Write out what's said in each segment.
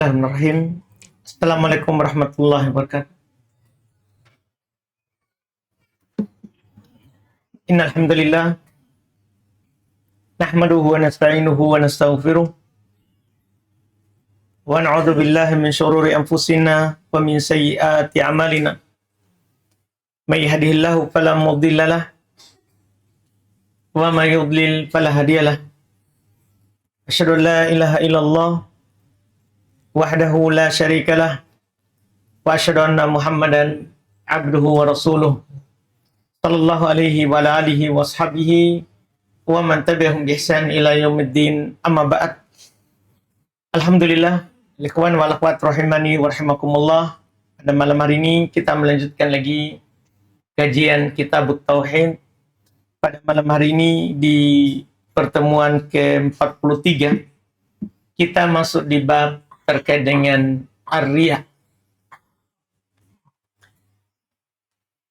Bismillahirrahmanirrahim. Assalamualaikum warahmatullahi wabarakatuh. Innal hamdalillah nahmaduhu wa nasta'inuhu wa nastaghfiruh wa na'udzu billahi min syururi anfusina wa min sayyiati a'malina. May yahdihillahu fala mudhillalah wa may yudlil fala hadiyalah. Asyhadu an la ilaha illallah wahdahu la syarikalah wa asyhadu anna Muhammadan abduhu wa rasuluh sallallahu alaihi wa ala alihi wa ashabihi wa man tabi'ahum bi ihsan ila yaumiddin, amma ba'd. Alhamdulillah, ikhwan wal akhwat rahimani wa rahimakumullah. Pada malam hari ini kita melanjutkan lagi kajian Kitab Tauhid. Pada malam hari ini di pertemuan ke-43 kita masuk di bab terkait dengan ar-riya.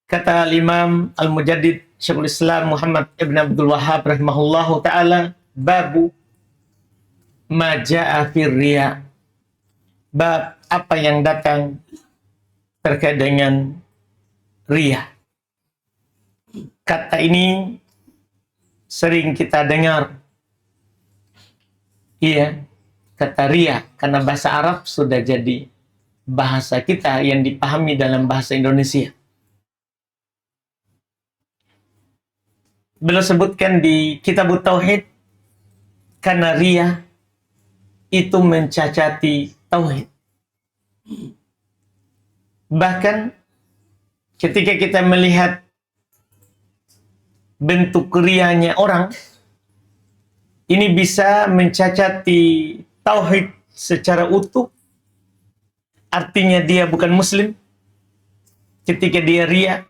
Kata Imam Al-Mujaddid Syekhul Islam Muhammad Ibn Abdul Wahhab rahimahullahu ta'ala, babu ma ja'a fir riya. Bab apa yang datang terkait dengan riya. Kata ini sering kita dengar. Iya, kata riya, karena bahasa Arab sudah jadi bahasa kita yang dipahami dalam bahasa Indonesia. Beliau sebutkan di Kitab Tauhid, karena riya itu mencacati tauhid. Bahkan ketika kita melihat bentuk riyanya orang, ini bisa mencacati tauhid secara utuh. Artinya dia bukan muslim ketika dia riya,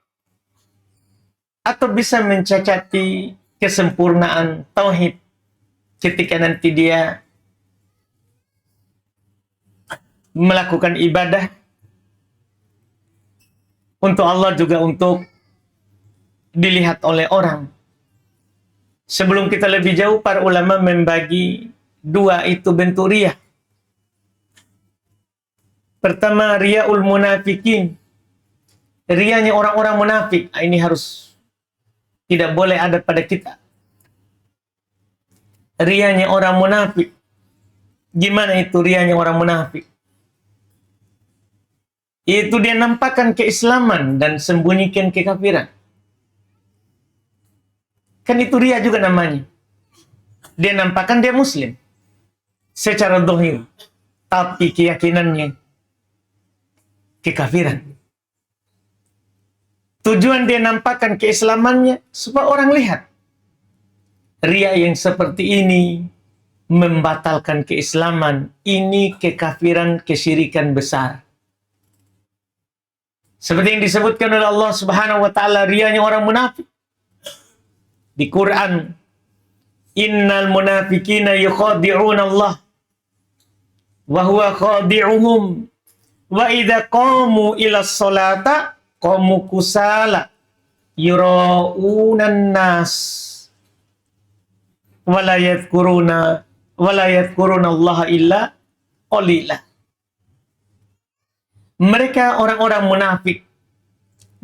atau bisa mencacati kesempurnaan tauhid ketika nanti dia melakukan ibadah untuk Allah, juga untuk dilihat oleh orang. Sebelum kita lebih jauh, para ulama membagi dua itu bentuk riya. Pertama, riyaul munafikin. Riyanya orang-orang munafik. Ini harus tidak boleh ada pada kita. Riyanya orang munafik. Gimana itu riyanya orang munafik? Itu dia nampakkan keislaman dan sembunyikan kekafiran. Kan itu riya juga namanya. Dia nampakkan dia muslim secara zahir, tapi keyakinannya kekafiran. Tujuan dia nampakkan keislamannya supaya orang lihat. Riya yang seperti ini membatalkan keislaman. Ini kekafiran, kesyirikan besar. Seperti yang disebutkan oleh Allah Subhanahu wa taala, riyanya orang munafik. Di Quran, innal munafikina yukhadi'una Allah wa huwa khadi'uhum wa idza qamu ila sholata qamu kusala yura'unan nas wa la yadhkuruna Allah illa qalila. Mereka orang-orang munafik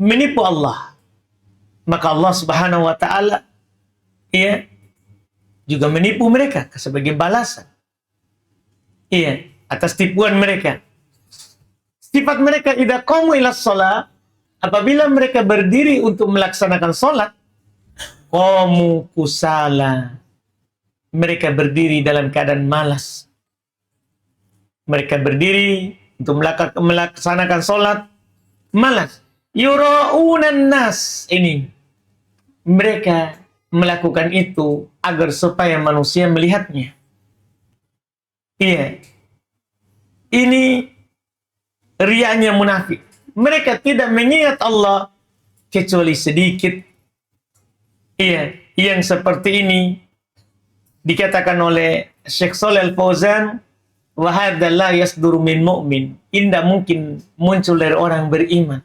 menipu Allah, maka Allah Subhanahu wa taala juga menipu mereka sebagai balasan atas tipuan mereka. Sifat mereka idza qamu ila shalah, apabila mereka berdiri untuk melaksanakan sholat, qamu kusala, mereka berdiri dalam keadaan malas. Mereka berdiri untuk melaksanakan sholat malas. Yura'unan nas, ini mereka melakukan itu agar supaya manusia melihatnya. Ini riyanya munafik. Mereka tidak mengingat Allah kecuali sedikit. Yang seperti ini dikatakan oleh Syekh Shalih Al-Fauzan, wa hadza la yasduru min mu'min. Tidak mungkin muncul dari orang beriman.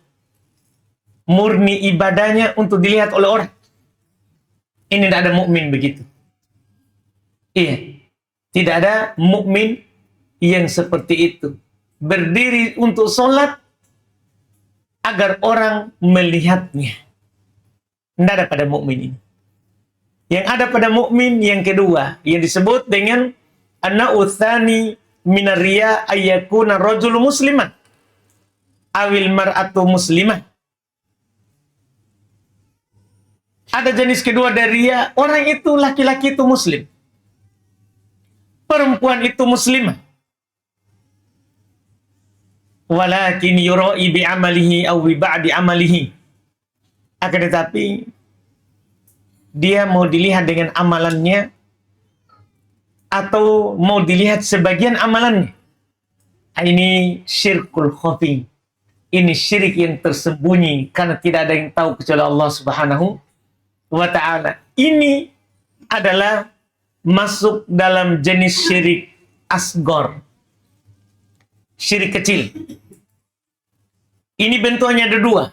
Murni ibadahnya untuk dilihat oleh orang. Ini tidak ada mukmin begitu. Tidak ada mukmin yang seperti itu. Berdiri untuk sholat agar orang melihatnya. Tidak ada pada mukmin ini. Yang ada pada mukmin yang kedua, yang disebut dengan an-naw'u tsani minar riya ayyakuna rajulu musliman awil mar'atu muslimah. Ada jenis kedua dari riya, orang itu laki-laki itu muslim, perempuan itu muslimah. Walakin yura'i bi amalihi aw bi ba'di amalihi. Akan tetapi dia mau dilihat dengan amalannya atau mau dilihat sebagian amalannya. Ini syirkul khafi. Ini syirik yang tersembunyi karena tidak ada yang tahu kecuali Allah Subhanahu wa ta'ala. Ini adalah masuk dalam jenis syirik asgor, syirik kecil. Ini bentuknya ada dua.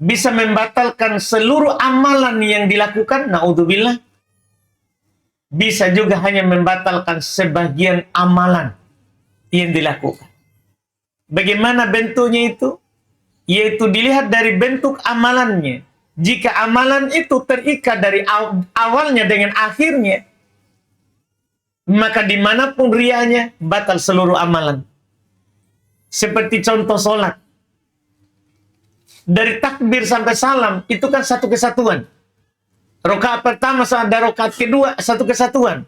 Bisa membatalkan seluruh amalan yang dilakukan, naudzubillah. Bisa juga hanya membatalkan sebagian amalan yang dilakukan. Bagaimana bentuknya itu? Yaitu dilihat dari bentuk amalannya. Jika amalan itu terikat dari awalnya dengan akhirnya, maka dimanapun rianya, batal seluruh amalan. Seperti contoh sholat. Dari takbir sampai salam, itu kan satu kesatuan. Rakaat pertama ada rakaat kedua, satu kesatuan.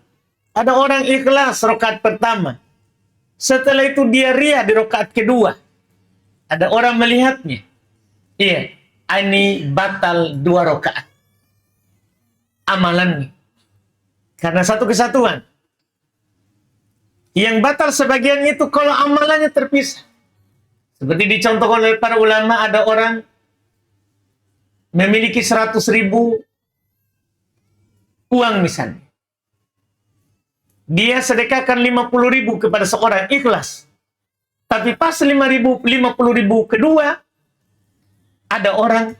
Ada orang ikhlas rakaat pertama. Setelah itu dia ria di rakaat kedua. Ada orang melihatnya. Iya, ini batal 2 rakaat amalannya. Karena satu kesatuan. Yang batal sebagian itu kalau amalannya terpisah. Seperti dicontohkan oleh para ulama, ada orang memiliki 100.000 uang misalnya. Dia sedekahkan 50.000 kepada seorang, ikhlas. Tapi pas 50.000 kedua, ada orang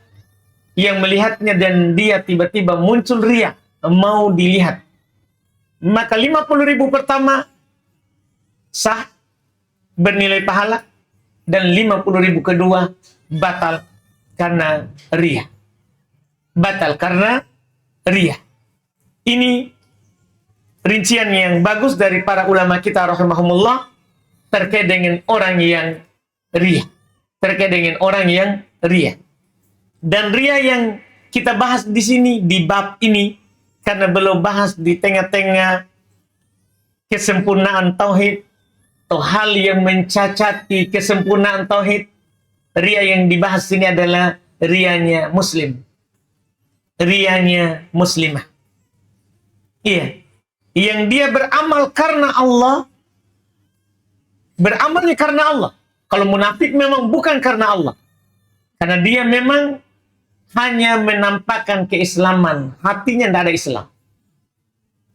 yang melihatnya dan dia tiba-tiba muncul riya, mau dilihat. Maka 50.000 pertama sah, bernilai pahala, dan 50.000 kedua batal karena riya. Batal karena riya. Ini rincian yang bagus dari para ulama kita rahimahumullah terkait dengan orang yang riya. Terkait dengan orang yang riya. Dan riya yang kita bahas di sini, di bab ini, karena belum bahas di tengah-tengah kesempurnaan tauhid atau hal yang mencacati kesempurnaan tauhid, riya yang dibahas ini adalah riyanya muslim. Riyanya muslimah. Iya. Yang dia beramal karena Allah, beramalnya karena Allah. Kalau munafik memang bukan karena Allah. Karena dia memang hanya menampakkan keislaman, hatinya tidak ada Islam.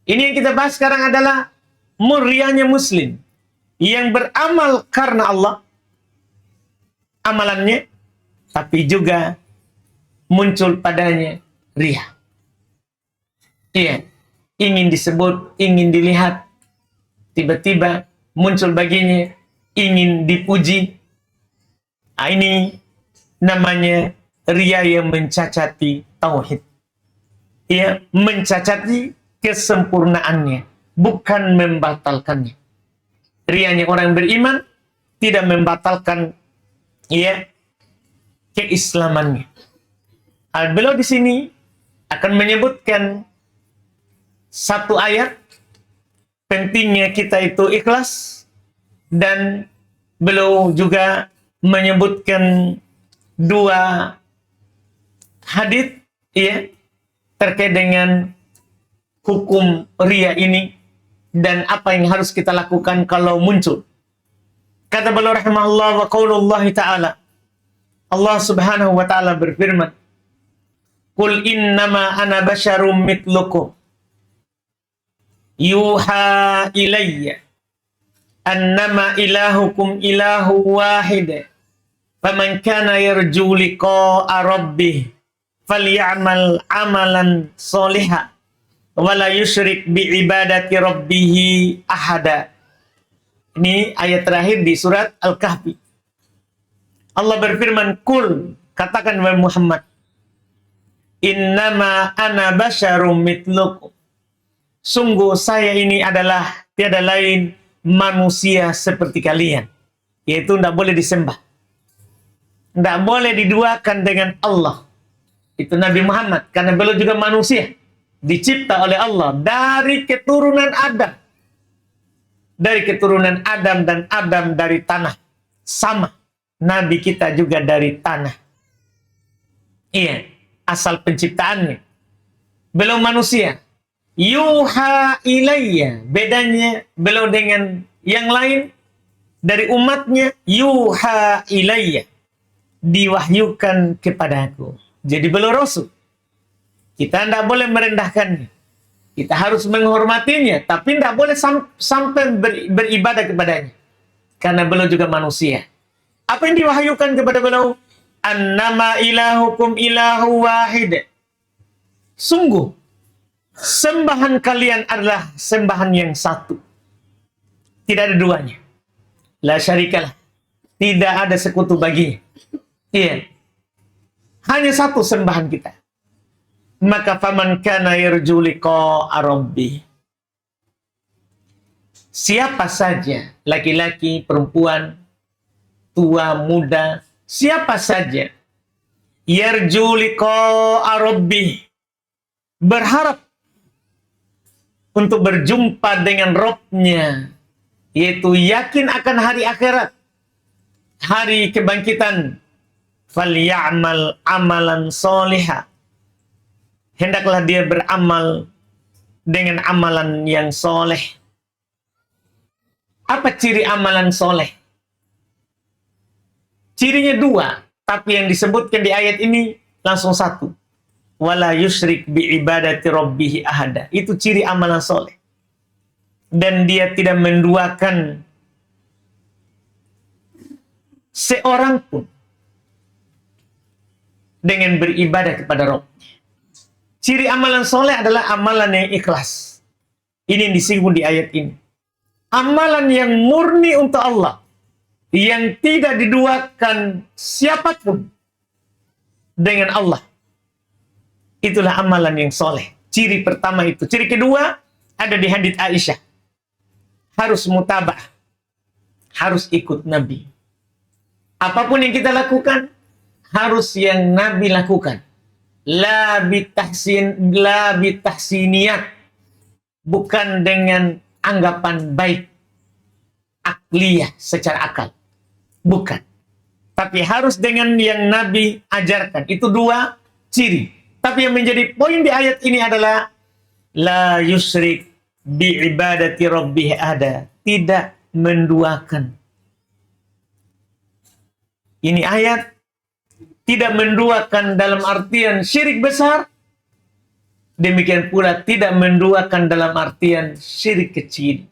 Ini yang kita bahas sekarang adalah rianya muslim. Yang beramal karena Allah, amalannya, tapi juga muncul padanya riya. Iya. Ingin disebut, ingin dilihat, tiba-tiba muncul baginya, ingin dipuji. Ini namanya riya yang mencacati tauhid. Ia mencacati kesempurnaannya, bukan membatalkannya. Riyanya orang beriman tidak membatalkan keislamannya. Beliau di sini akan menyebutkan satu ayat, pentingnya kita itu ikhlas, dan beliau juga menyebutkan 2 hadits terkait dengan hukum riya ini dan apa yang harus kita lakukan kalau muncul. Kata beliau rahimahullah, wa qaulullah ta'ala, Allah Subhanahu wa ta'ala berfirman, "Qul innama ana basyarum mitlukum yuha ilayya annama ilahukum ilahu wahid faman kana yarju liqa'a rabbih falyamal amalan sholihan wala yusyrik bi ibadati rabbih ahada." Ini ayat terakhir di surat Al-Kahfi. Allah berfirman, "Qul," katakan wahai Muhammad, "Innama ana basyarum mitlukum." Sungguh saya ini adalah tiada lain manusia seperti kalian. Yaitu tidak boleh disembah. Tidak boleh diduakan dengan Allah. Itu Nabi Muhammad. Karena beliau juga manusia. Dicipta oleh Allah dari keturunan Adam. Dari keturunan Adam dan Adam dari tanah. Sama. Nabi kita juga dari tanah. Iya. Asal penciptaannya. Beliau manusia. Yuha ilayya. Bedanya beliau dengan yang lain. Dari umatnya. Yuha ilayya. Diwahyukan kepadaku. Jadi beliau Rasul. Kita tidak boleh merendahkannya. Kita harus menghormatinya. Tapi tidak boleh sampai beribadah kepadanya. Karena beliau juga manusia. Apa yang diwahyukan kepada beliau? Annama ilahukum ilahu wahid. Sungguh, sembahan kalian adalah sembahan yang satu. Tidak ada duanya. La syarikalah. Tidak ada sekutu baginya. Iya. Hanya satu sembahan kita. Maka faman kana yarju liqa'a rabbih. Siapa saja, laki-laki, perempuan, tua, muda, siapa saja yarju liqa'a rabbih, berharap untuk berjumpa dengan Rabb-nya, yaitu yakin akan hari akhirat, hari kebangkitan, falyamal amalan solihah, hendaklah dia beramal dengan amalan yang soleh. Apa ciri amalan soleh? Cirinya dua, tapi yang disebutkan di ayat ini langsung satu. Wala yusyrik bi ibadati rabbih ahada. Itu ciri amalan soleh. Dan dia tidak menduakan seorang pun dengan beribadah kepada Rabb. Ciri amalan soleh adalah amalan yang ikhlas. Ini yang disinggung di ayat ini. Amalan yang murni untuk Allah. Yang tidak diduakan siapapun dengan Allah. Itulah amalan yang soleh. Ciri pertama itu. Ciri kedua ada di hadits Aisyah. Harus mutabah. Harus ikut Nabi. Apapun yang kita lakukan, harus yang Nabi lakukan. La bitahsiniyat. Bukan dengan anggapan baik. Akliyah, secara akal. Bukan. Tapi harus dengan yang Nabi ajarkan. Itu dua ciri. Tapi yang menjadi poin di ayat ini adalah la yusyrik bi ibadati rabbih ada. Tidak menduakan. Ini ayat tidak menduakan dalam artian syirik besar. Demikian pula tidak menduakan dalam artian syirik kecil.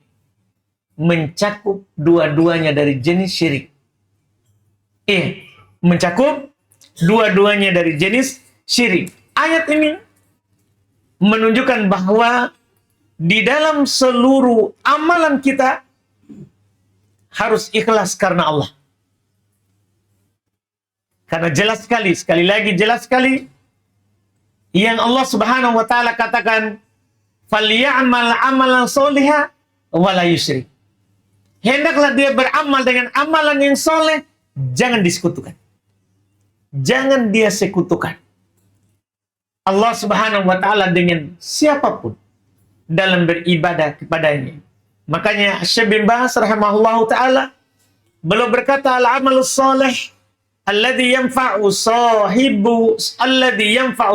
Mencakup dua-duanya dari jenis syirik. Mencakup dua-duanya dari jenis syirik. Ayat ini menunjukkan bahwa di dalam seluruh amalan kita harus ikhlas karena Allah. Karena jelas sekali lagi jelas sekali yang Allah Subhanahu wa taala katakan falyamal amalan solihah wa la yusyrik. Hendaklah dia beramal dengan amalan yang soleh, jangan disekutukan. Jangan dia sekutukan Allah Subhanahu wa taala dengan siapapun dalam beribadah kepadanya. Makanya Syekh bin Baz rahimahullahu taala beliau berkata al-amalus soleh alladhi yanfa'u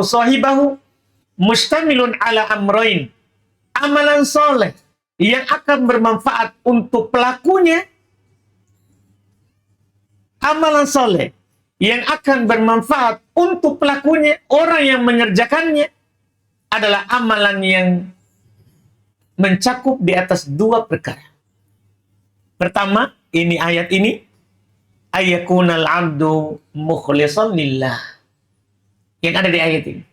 sahibahu mustamilun ala amrain. Amalan soleh yang akan bermanfaat untuk pelakunya. Amalan soleh yang akan bermanfaat untuk pelakunya, orang yang mengerjakannya, adalah amalan yang mencakup di atas dua perkara. Pertama, ini ayat ini, ayakunal abdu mukhlisan lillah. Yang ada di ayat ini.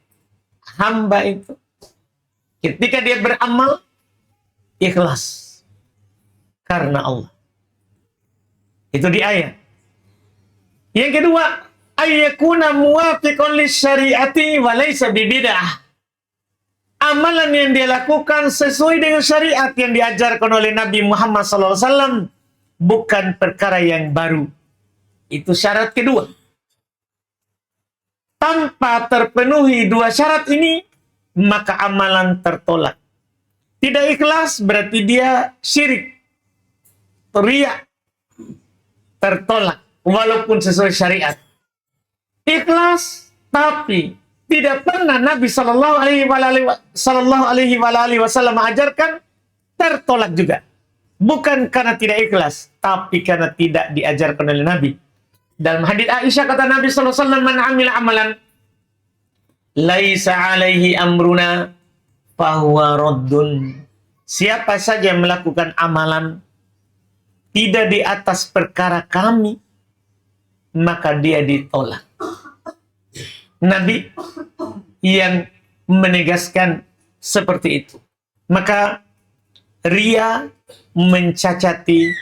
Hamba itu ketika dia beramal ikhlas karena Allah. Itu di ayat. Yang kedua, ayyakuna muwafiqan lisyariati wa laysa bibid'ah. Amalan yang dia lakukan sesuai dengan syariat yang diajarkan oleh Nabi Muhammad SAW, bukan perkara yang baru. Itu syarat kedua. Tanpa terpenuhi dua syarat ini, maka amalan tertolak. Tidak ikhlas berarti dia syirik, riya, tertolak walaupun sesuai syariat. Ikhlas tapi tidak pernah Nabi Sallallahu Alaihi Wasallam mengajarkan, tertolak juga. Bukan karena tidak ikhlas, tapi karena tidak diajarkan oleh Nabi. Dalam hadits Aisyah kata Nabi Sallallahu Alaihi Wasallam, "Man amila amalan laisa alaihi amruna fahuwa raddun." Siapa saja yang melakukan amalan tidak di atas perkara kami, maka dia ditolak. Nabi yang menegaskan seperti itu. Maka riya mencacati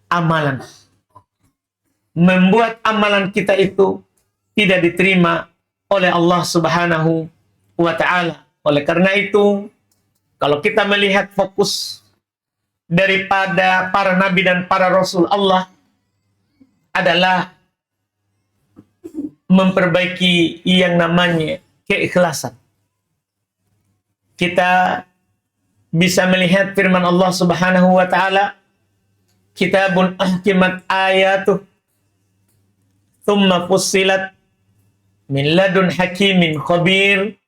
amalan, membuat amalan kita itu tidak diterima oleh Allah Subhanahu wa Ta'ala. Oleh karena itu, kalau kita melihat fokus daripada para nabi dan para rasul Allah adalah memperbaiki yang namanya keikhlasan. Kita bisa melihat firman Allah Subhanahu wa Ta'ala, kitabun ahkimat ayatuh thumma fussilat min ladun hakimin khabir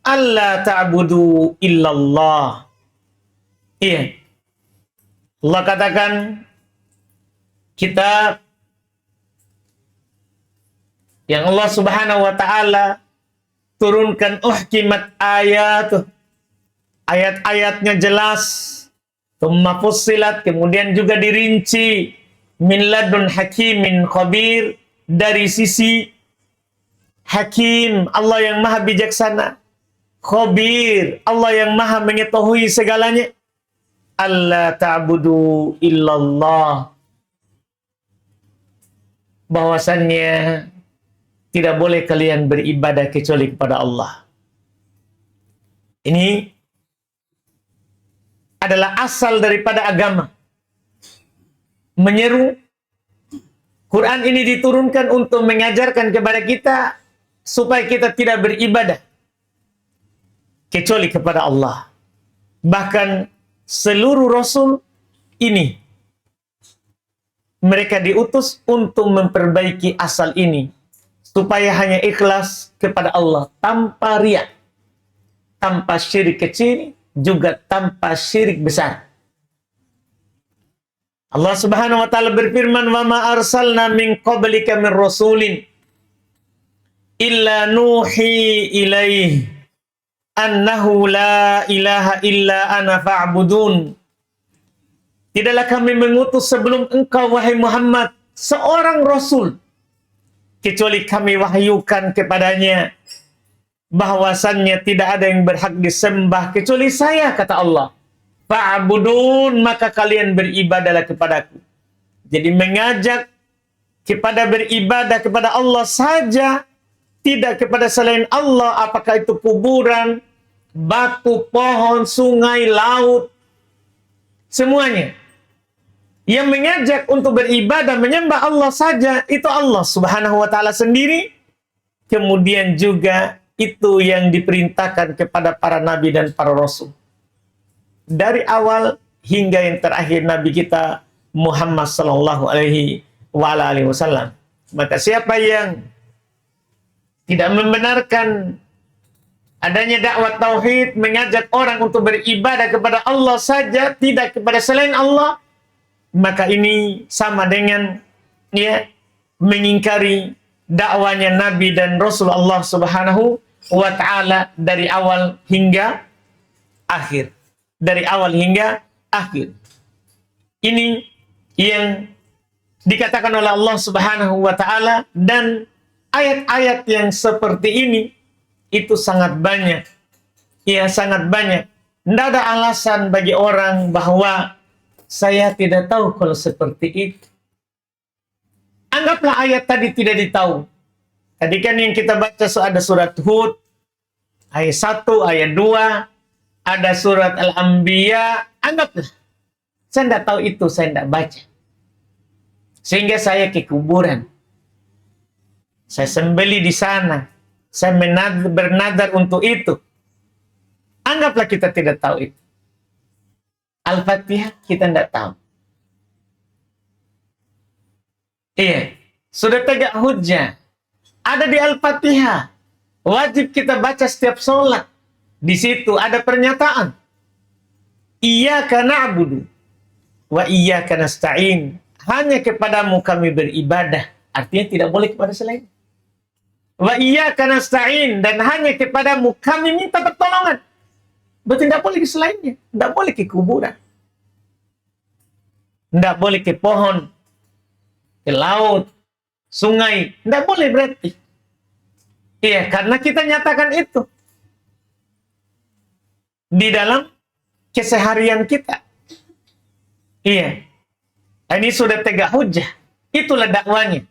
alla ta'budu illallah. Iya, Allah katakan kitab yang Allah Subhanahu wa Ta'ala turunkan uhkimat ayat, ayat-ayatnya jelas, tsumma fussilat, kemudian juga dirinci, min ladun hakimin khabir, dari sisi hakim, Allah yang maha bijaksana, khabir, Allah yang maha mengetahui segalanya. Alla ta'budu illallah, bahwasannya tidak boleh kalian beribadah kecuali kepada Allah. Ini adalah asal daripada agama. Menyeru, Quran ini diturunkan untuk mengajarkan kepada kita supaya kita tidak beribadah kecuali kepada Allah. Bahkan seluruh rasul ini mereka diutus untuk memperbaiki asal ini, supaya hanya ikhlas kepada Allah, tanpa riya, tanpa syirik kecil, juga tanpa syirik besar. Allah Subhanahu wa Ta'ala berfirman, "Wa ma arsalna min qablika min rasulin illa nuhi ilaihi annahu la ilaha illa ana fa'budun." Tidaklah kami mengutus sebelum engkau, wahai Muhammad, seorang rasul, kecuali kami wahyukan kepadanya bahwasannya tidak ada yang berhak disembah kecuali saya, kata Allah. Fa'budun, maka kalian beribadahlah kepadaku. Jadi mengajak kepada beribadah kepada Allah saja, tidak kepada selain Allah, apakah itu kuburan, batu, pohon, sungai, laut, semuanya. Yang mengajak untuk beribadah, menyembah Allah saja, itu Allah Subhanahu wa Ta'ala sendiri. Kemudian juga itu yang diperintahkan kepada para nabi dan para rasul. Dari awal hingga yang terakhir Nabi kita Muhammad Sallallahu Alaihi Wasallam. Maka siapa yang tidak membenarkan adanya dakwah tauhid, mengajak orang untuk beribadah kepada Allah saja, tidak kepada selain Allah, maka ini sama dengan mengingkari dakwanya Nabi dan Rasul Allah Subhanahu wa Ta'ala dari awal hingga akhir. Dari awal hingga akhir. Ini yang dikatakan oleh Allah Subhanahu wa Ta'ala, dan ayat-ayat yang seperti ini itu sangat banyak. Ya, sangat banyak. Tidak ada alasan bagi orang bahwa saya tidak tahu kalau seperti itu. Anggaplah ayat tadi tidak ditahu. Tadi kan yang kita baca ada surat Hud, ayat 1, ayat 2, ada surat Al-Anbiya. Anggaplah. Saya tidak tahu itu, saya tidak baca. Sehingga saya ke kuburan. Saya sembeli di sana. Saya bernadar untuk itu. Anggaplah kita tidak tahu itu. Al-Fatihah kita tidak tahu. Iya, sudah tegak hujjah. Ada di Al-Fatihah. Wajib kita baca setiap sholat. Di situ ada pernyataan. Iyyaka na'budu wa iyyaka nasta'in. Hanya kepadamu kami beribadah. Artinya tidak boleh kepada selain. Wa iyyaka nasta'in. Dan hanya kepadamu kami minta pertolongan. Berarti tidak boleh ke selainnya. Tidak boleh ke kuburan. Tidak boleh ke pohon. Ke laut. Sungai. Tidak boleh berarti. Iya, karena kita nyatakan itu. Di dalam keseharian kita. Iya. Ini sudah tegak hujjah. Itulah dakwanya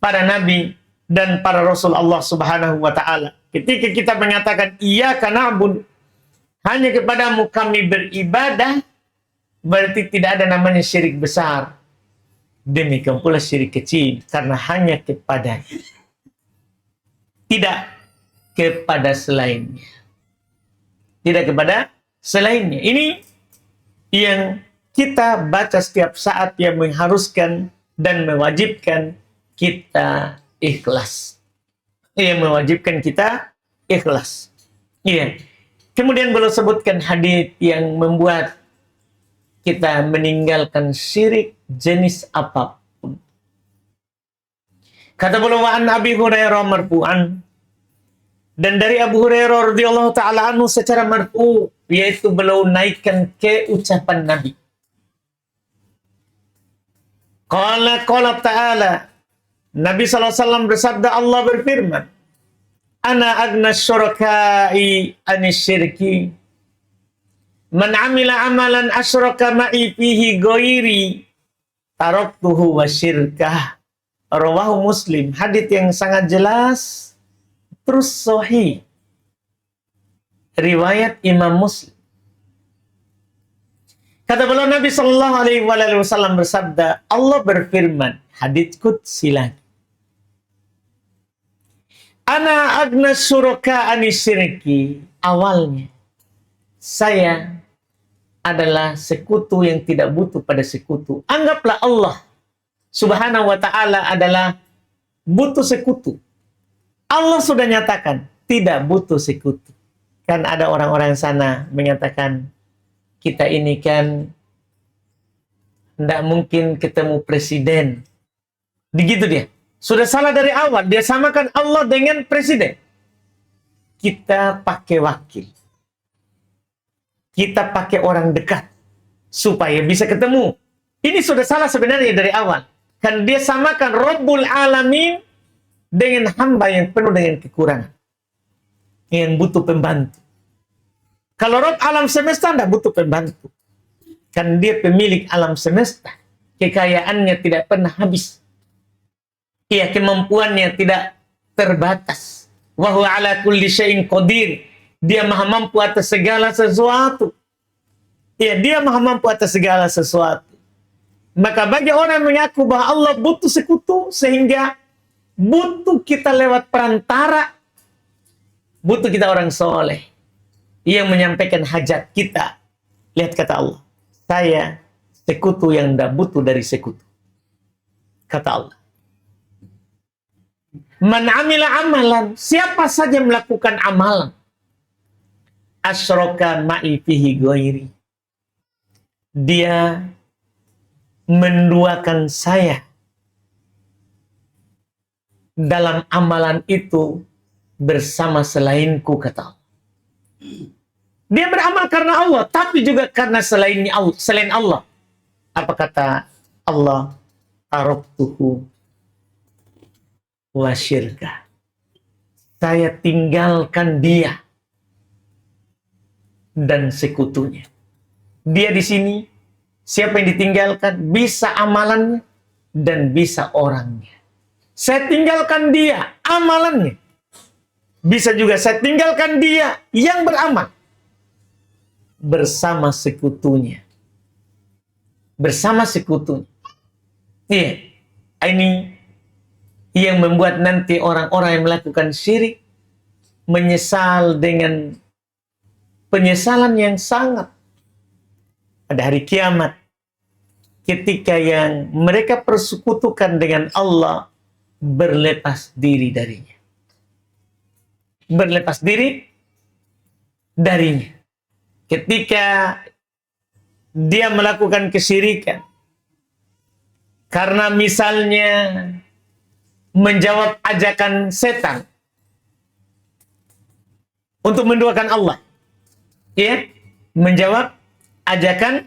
para nabi dan para rasul Allah Subhanahu wa taala. Ketika kita mengatakan iyyaka na'budu, hanya kepadamu kami beribadah, berarti tidak ada namanya syirik besar. Demikian pula syirik kecil, karena hanya kepadanya. Tidak kepada selainnya. Tidak kepada selainnya. Ini yang kita baca setiap saat yang mengharuskan dan mewajibkan kita ikhlas. Yang mewajibkan kita ikhlas. Iya. Kemudian beliau sebutkan hadis yang membuat kita meninggalkan syirik jenis apapun. Kata beliau wa an Abi Hurairah marfu'an, dan dari Abu Hurairah radhiyallahu taala anhu secara marfu', yaitu beliau naikkan ke ucapan Nabi. Qala ta'ala, Nabi SAW bersabda, Allah berfirman, Ana agna syuraka'i anisyirki, man amila amalan asyraka ma'i fihi ghairi taraktuhu wa syirkah. Rawahu Muslim. Hadits yang sangat jelas, terus sahih. Riwayat Imam Muslim. Kata beliau Nabi Sallallahu Alaihi Wasallam bersabda, Allah berfirman, hadits qudsi lagi. Ana agna syuraka anisyirki. Awalnya, saya adalah sekutu yang tidak butuh pada sekutu. Anggaplah Allah Subhanahu wa ta'ala adalah butuh sekutu. Allah sudah nyatakan tidak butuh sekutu. Kan ada orang-orang sana menyatakan, kita ini kan tidak mungkin ketemu presiden. Begitu dia. Sudah salah dari awal. Dia samakan Allah dengan presiden. Kita pakai wakil. Kita pakai orang dekat. Supaya bisa ketemu. Ini sudah salah sebenarnya dari awal. Kan dia samakan Rabbul Alamin dengan hamba yang penuh dengan kekurangan. Yang butuh pembantu. Kalau Rabb alam semesta tidak butuh pembantu. Kan dia pemilik alam semesta. Kekayaannya tidak pernah habis. Iya, kemampuannya tidak terbatas. Wa huwa ala kulli syai'in qadir. Dia maha mampu atas segala sesuatu. Iya, dia maha mampu atas segala sesuatu. Maka bagi orang yang mengaku bahwa Allah butuh sekutu, sehingga butuh kita lewat perantara, butuh kita orang soleh yang menyampaikan hajat kita. Lihat kata Allah, saya sekutu yang tidak butuh dari sekutu. Kata Allah, man amila amalan, siapa saja melakukan amalan, asyraka ma'i fihi ghairi, dia menduakan saya dalam amalan itu bersama selainku, kata Allah. Dia beramal karena Allah, tapi juga karena selain Allah. Apa kata Allah? Taraktuhu wa syirkah. Saya tinggalkan dia dan sekutunya. Dia di sini, siapa yang ditinggalkan? Bisa amalannya dan bisa orangnya. saya tinggalkan dia amalannya. Bisa juga saya tinggalkan dia yang beramal bersama sekutunya. Bersama sekutunya. Iya. Ini yang membuat nanti orang-orang yang melakukan syirik menyesal dengan penyesalan yang sangat pada hari kiamat, ketika yang mereka persekutukan dengan Allah, berlepas diri darinya. Berlepas diri darinya. Ketika dia melakukan kesyirikan, karena misalnya menjawab ajakan setan untuk menduakan Allah, ya, menjawab ajakan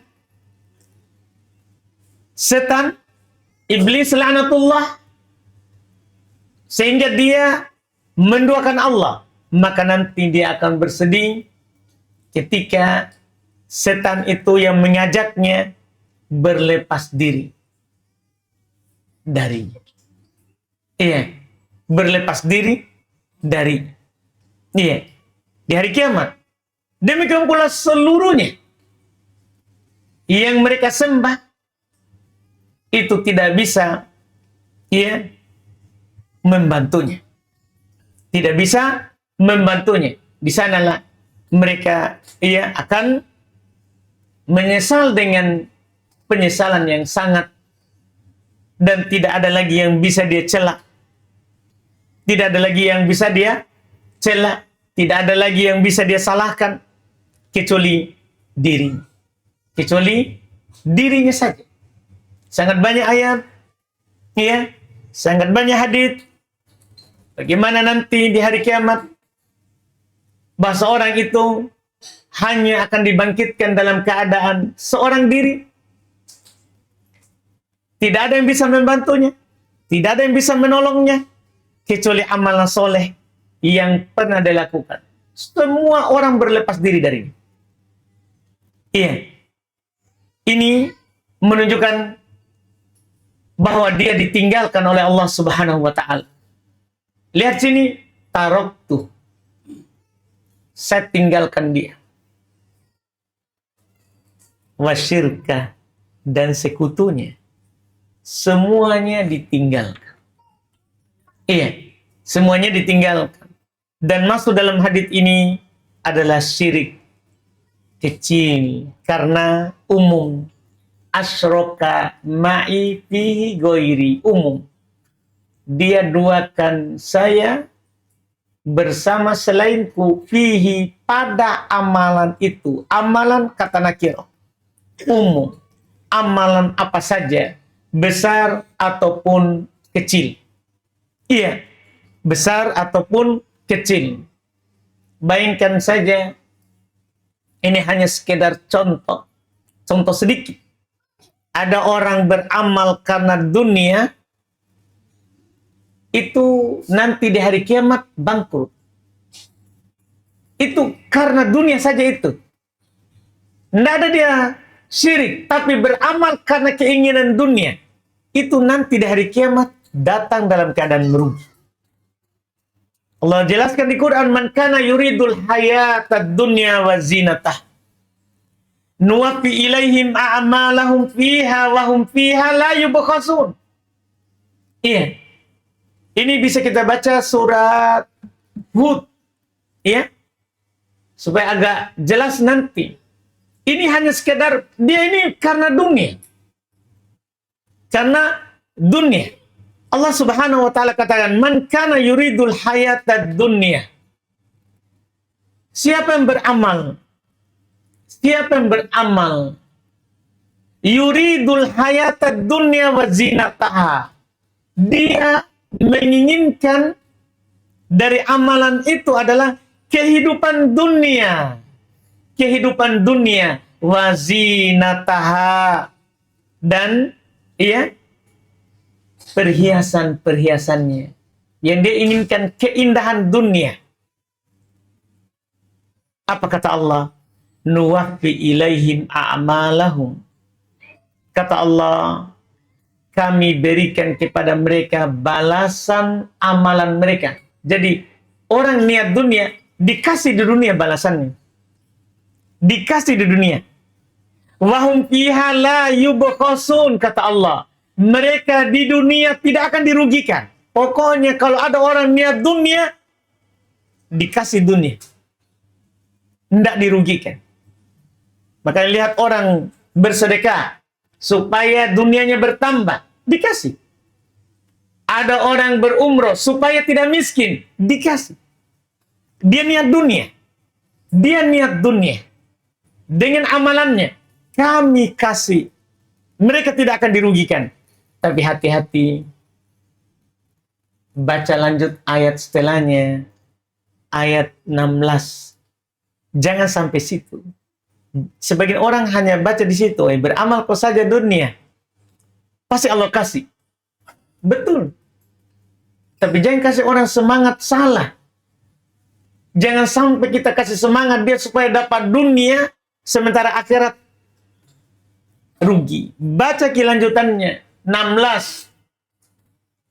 setan, iblis laknatullah, sehingga dia menduakan Allah, maka nanti dia akan bersedih ketika setan itu yang mengajaknya berlepas diri darinya. Iya, berlepas diri dari. Iya, di hari kiamat. Demikian pula seluruhnya yang mereka sembah itu tidak bisa, ya, membantunya. Tidak bisa membantunya. Di sanalah mereka, ya, akan menyesal dengan penyesalan yang sangat, dan tidak ada lagi yang bisa dia celak. Tidak ada lagi yang bisa dia celak. Tidak ada lagi yang bisa dia salahkan kecuali dirinya. Kecuali dirinya saja. Sangat banyak ayat, ya, sangat banyak hadits. Bagaimana nanti di hari kiamat bahwa seorang itu hanya akan dibangkitkan dalam keadaan seorang diri. Tidak ada yang bisa membantunya. Tidak ada yang bisa menolongnya. Kecuali amalan soleh yang pernah dilakukan. Semua orang berlepas diri darinya. Iya. Ini menunjukkan bahwa dia ditinggalkan oleh Allah Subhanahu wa Ta'ala. Lihat sini, taraktu. Saya tinggalkan dia. Wasyirka, dan sekutunya. Semuanya ditinggalkan. Iya, semuanya ditinggalkan. Dan masuk dalam hadits ini adalah syirik kecil, karena umum. Asyraka ma'i fihi ghairi, umum. Dia duakan saya bersama selainku fihi, pada amalan itu. Amalan kata nakirah, umum. Amalan apa saja, besar ataupun kecil. Iya, besar ataupun kecil. Bayangkan saja, ini hanya sekedar contoh. Contoh sedikit. Ada orang beramal karena dunia, itu nanti di hari kiamat bangkrut. Itu karena dunia saja itu. Tidak ada dia syirik, tapi beramal karena keinginan dunia. Itu nanti di hari kiamat datang dalam keadaan merugi. Allah jelaskan di Quran, man kana yuridul hayatad dunya wa zinatah, nuwaffi ilaihim a'malahum fiha wa hum fiha la yubkhasun. Iya. Ini bisa kita baca surat Hud, ya, supaya agak jelas nanti. Ini hanya sekedar dia ini karena dunia. Karena dunia. Allah Subhanahu wa Ta'ala katakan, man kana yuridul hayatad dunya. Siapa yang beramal? Siapa yang beramal yuridul hayatad dunya wa zinataha, dia menginginkan dari amalan itu adalah kehidupan dunia. Kehidupan dunia, wazinataha, dan, ya, perhiasan-perhiasannya. Yang dia inginkan keindahan dunia. Apa kata Allah? Nuwaffi ilaihim a'malahum. Kata Allah, kami berikan kepada mereka balasan amalan mereka. Jadi orang niat dunia dikasih di dunia balasannya. Dikasih di dunia. Wahum fiha la yubkhasun, kata Allah. Mereka di dunia tidak akan dirugikan. Pokoknya kalau ada orang niat dunia, dikasih dunia. Tidak dirugikan. Maka lihat orang bersedekah supaya dunianya bertambah, dikasih. Ada orang berumroh supaya tidak miskin, dikasih. Dia niat dunia. Dia niat dunia. Dengan amalannya, kami kasih. Mereka tidak akan dirugikan. Tapi hati-hati. Baca lanjut ayat setelahnya. Ayat 16. Jangan sampai situ. Sebagian orang hanya baca di situ. Beramal kau saja dunia. Pasti Allah kasih. Betul. Tapi jangan kasih orang semangat salah. Jangan sampai kita kasih semangat dia supaya dapat dunia. Sementara akhirat rugi. Baca kelanjutannya 16.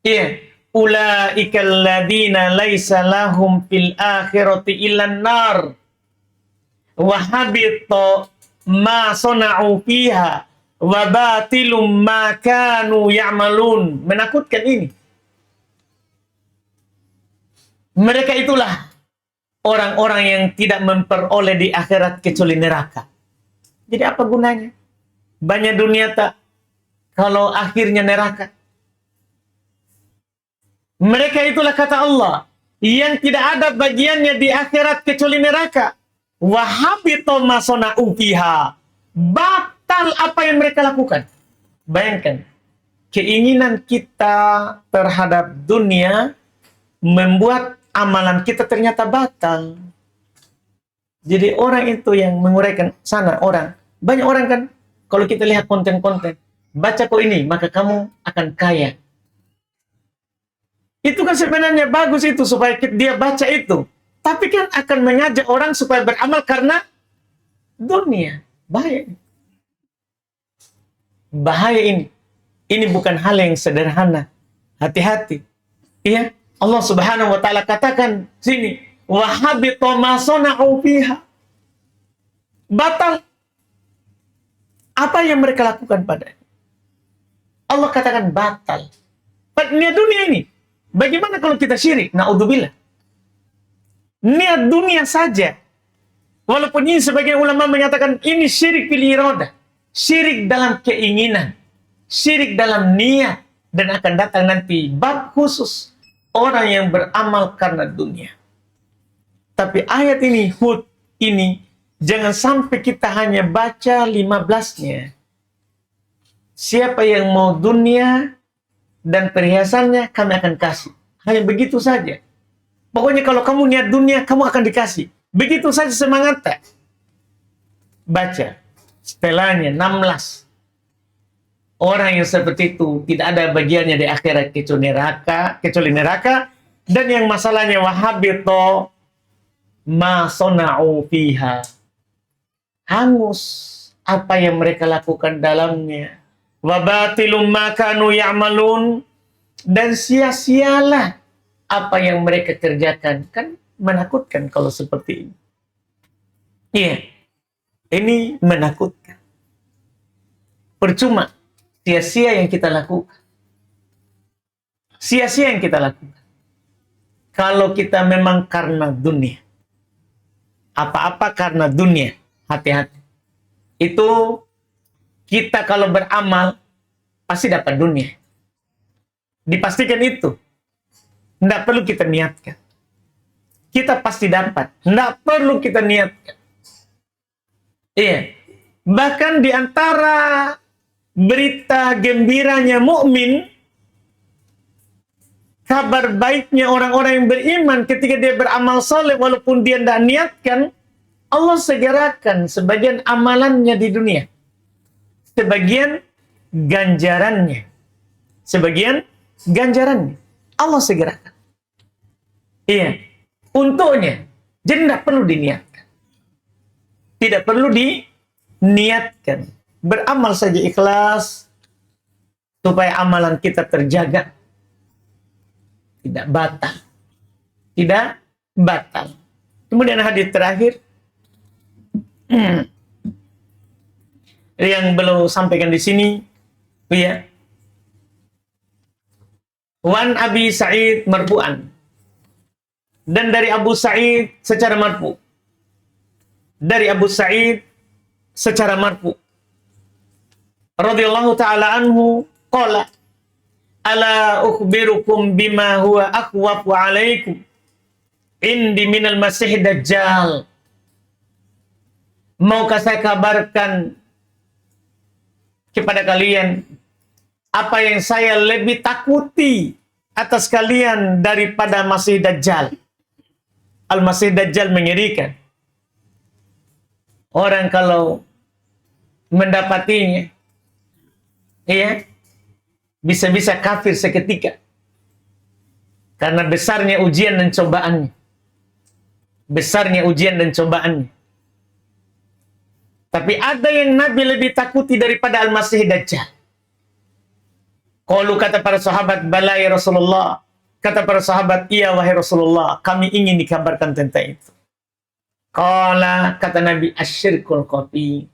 Iya. Ulaikal ladina laisa lahum fil akhirati illan nar. Wa habita ma sana'u fiha wa batilum ma kanu ya'malun. Menakutkan ini. Mereka itulah orang-orang yang tidak memperoleh di akhirat kecuali neraka. Jadi apa gunanya? Banyak dunia tak kalau akhirnya neraka. Mereka itulah kata Allah yang tidak ada bagiannya di akhirat kecuali neraka. Wa habita ma sana'u fiha. Batal apa yang mereka lakukan. Bayangkan, keinginan kita terhadap dunia membuat amalan kita ternyata batal. Jadi orang itu yang menguraikan sana orang. Banyak orang kan, kalau kita lihat konten-konten, baca kok ini, maka kamu akan kaya. Itu kan sebenarnya bagus itu, supaya dia baca itu. Tapi kan akan mengajak orang supaya beramal karena dunia. Bahaya. Bahaya ini. Ini bukan hal yang sederhana. Hati-hati. Iya. Allah Subhanahu wa taala katakan sini, wa habita ma sana'u fiha. Batal apa yang mereka lakukan padanya. Allah katakan batal. Niat dunia ini. Bagaimana kalau kita syirik? Na'udzubillah. Niat dunia saja. Walaupun ini sebagian ulama menyatakan ini syirik fil iradah. Syirik dalam keinginan. Syirik dalam niat. Dan akan datang nanti bab khusus. Orang yang beramal karena dunia. Tapi ayat ini, Hud ini, jangan sampai kita hanya baca 15-nya. Siapa yang mau dunia dan perhiasannya, kami akan kasih. Hanya begitu saja. Pokoknya kalau kamu niat dunia, kamu akan dikasih. Begitu saja semangatnya. Baca. Setelahnya, 16. Orang yang seperti itu tidak ada bagiannya di akhirat kecuali neraka, dan yang masalahnya wahabito ma sona'u fiha. Hangus apa yang mereka lakukan dalamnya. Wa batilum ma kanu ya'malun, dan sia-sialah apa yang mereka kerjakan. Kan menakutkan kalau seperti ini. Iya. Ini menakutkan. Percuma. Sia-sia yang kita lakukan. Sia-sia yang kita lakukan. Kalau kita memang karena dunia. Apa-apa karena dunia. Hati-hati. Itu kita kalau beramal pasti dapat dunia. Dipastikan itu. Tidak perlu kita niatkan. Kita pasti dapat. Tidak perlu kita niatkan. Iya. Bahkan di antara berita gembiranya mukmin, kabar baiknya orang-orang yang beriman ketika dia beramal soleh walaupun dia tidak niatkan, Allah segerakan sebagian amalannya di dunia, sebagian ganjarannya, Allah segerakan. Iya, untuknya. Jadi tidak perlu diniatkan, tidak perlu diniatkan. Beramal saja ikhlas, supaya amalan kita terjaga, tidak batal. Tidak batal. Kemudian hadis terakhir yang beliau sampaikan di sini, ya. Wan Abi Sa'id marfu'an. Dan dari Abu Sa'id secara marfu. Dari Abu Sa'id secara marfu. Radhiyallahu ta'ala anhu qala ala ukhbirukum bima huwa akhwafu alaikum indi minal masih dajjal. Maukah saya kabarkan kepada kalian apa yang saya lebih takuti atas kalian daripada Masih Dajjal. Al-Masih Dajjal mengerikan. Orang kalau mendapatinya, iya, bisa-bisa kafir seketika. Karena besarnya ujian dan cobaannya. Besarnya ujian dan cobaannya. Tapi ada yang Nabi lebih takuti daripada Al-Masih Dajjal. Qalu, kata para sahabat, bala ya Rasulullah. Kata para sahabat, iya wahai Rasulullah, kami ingin dikabarkan tentang itu. Qala, kata Nabi, asyirkul qafi.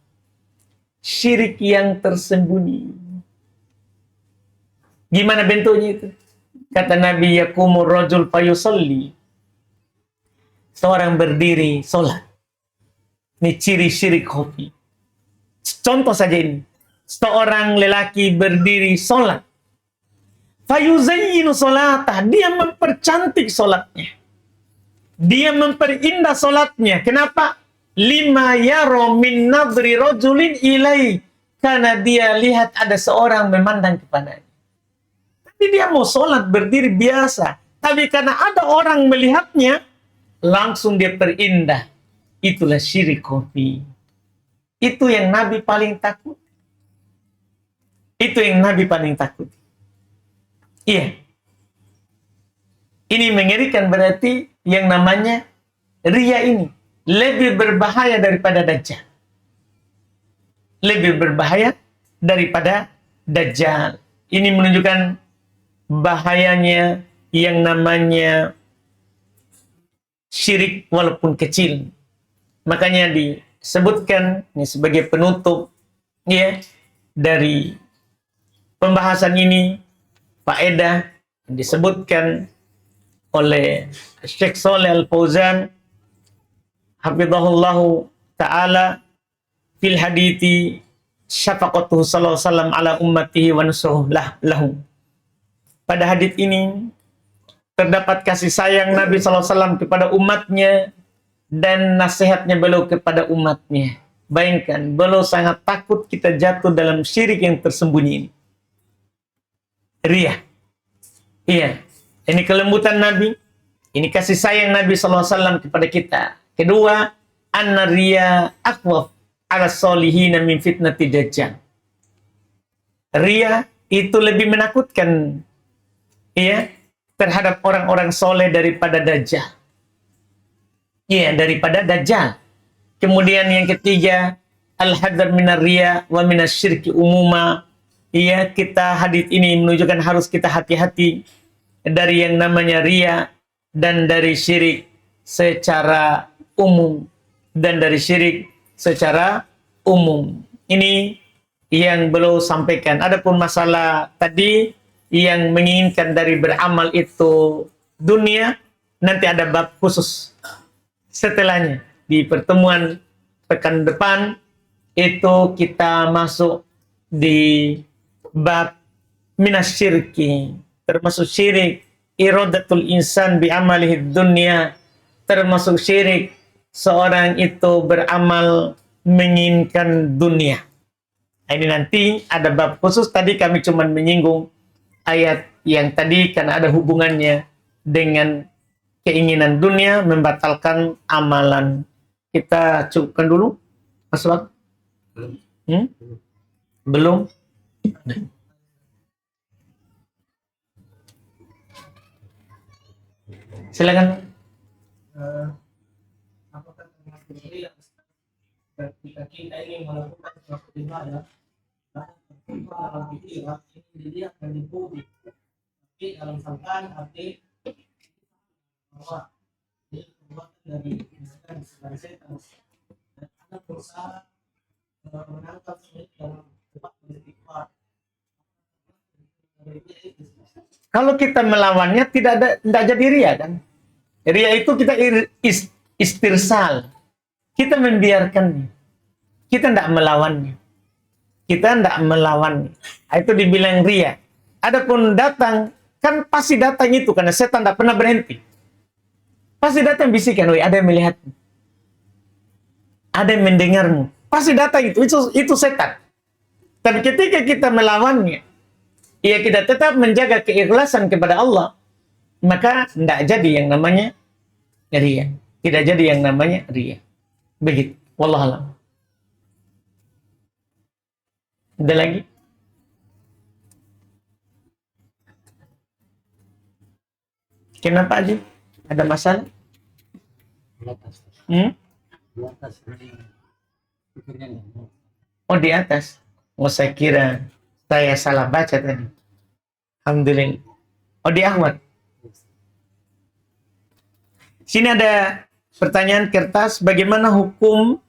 Syirik yang tersembunyi. Gimana bentuknya itu? Kata Nabi, yakumur rajul fayusalli. Seorang berdiri sholat. Ini ciri syirik khafi. Contoh saja ini. Seorang lelaki berdiri sholat. Fayuzayyinu sholatah. Dia mempercantik sholatnya. Dia memperindah sholatnya. Kenapa? Lima yaro min nadri rajulin ilai. Karena dia lihat ada seorang memandang kepadanya. Tapi dia mau sholat berdiri biasa. Tapi karena ada orang melihatnya, langsung dia perindah. Itulah syirik khafi. Itu yang Nabi paling takut. Itu yang Nabi paling takut. Iya. Ini mengerikan, berarti yang namanya riya ini lebih berbahaya daripada Dajjal. Lebih berbahaya daripada Dajjal. Ini menunjukkan bahayanya yang namanya syirik walaupun kecil. Makanya disebutkan ini sebagai penutup ya dari pembahasan ini, faedah disebutkan oleh Syekh Shalih Al-Fauzan hafizahullahu taala fil hadithi syafaqatuhu sallallahu alaihi wasallam ala ummatihi wa nusruhu lahum. Pada hadits ini terdapat kasih sayang Nabi sallallahu alaihi wasallam kepada umatnya dan nasihatnya beliau kepada umatnya. Bayangkan, beliau sangat takut kita jatuh dalam syirik yang tersembunyi ini. Riya. Iya. Ini kelembutan Nabi. Ini kasih sayang Nabi SAW kepada kita. Kedua, anna riya akhwaf ala solihina min fitnati dajjal. Riya itu lebih menakutkan iya, terhadap orang-orang soleh daripada Dajjal. Iya, daripada Dajjal. Kemudian yang ketiga, al-hadar minar riya wa minas syirki umuma. Iya, kita hadits ini menunjukkan harus kita hati-hati dari yang namanya riya dan dari syirik secara umum. Dan dari syirik secara umum. Ini yang beliau sampaikan. Adapun masalah tadi yang menginginkan dari beramal itu dunia, nanti ada bab khusus setelahnya. Di pertemuan pekan depan itu kita masuk di bab minasyirki, termasuk syirik iradatul insan bi amalihi dunya, termasuk syirik seorang itu beramal menginginkan dunia. Ini nanti ada bab khusus. Tadi kami cuma menyinggung ayat yang tadi karena ada hubungannya dengan keinginan dunia membatalkan amalan. Kita cukupkan dulu, Mas Wak. Belum? Silakan. Apakah ketika kita ingin melakukan sesuatu ibadah, dalam pikiran ini dia akan dipuji. Tapi dalam sangkaan arti bahwa dia perbuatan dari misalkan dari setan dan ada berusaha menangkap dalam tempat beristighfar. Kalau kita melawannya tidak jadi ria kan? Ria itu kita istirsal. Kita membiarkannya. Kita tidak melawannya. Itu dibilang ria. Adapun datang, kan pasti datang itu karena setan tidak pernah berhenti. Pasti datang bisikan, "Woi, ada yang melihatmu. Ada yang mendengarmu." Pasti datang itu setan. Tapi ketika kita melawannya, ya kita tetap menjaga keikhlasan kepada Allah, maka tidak jadi yang namanya ria. Tidak jadi yang namanya ria. Begitu. Wallahualam. Ada lagi? Kenapa aja? Ada masalah? Oh, di atas. Oh, saya kira saya salah baca tadi. Alhamdulillah. Oh, di Ahmad. Sini ada pertanyaan kertas. Bagaimana hukum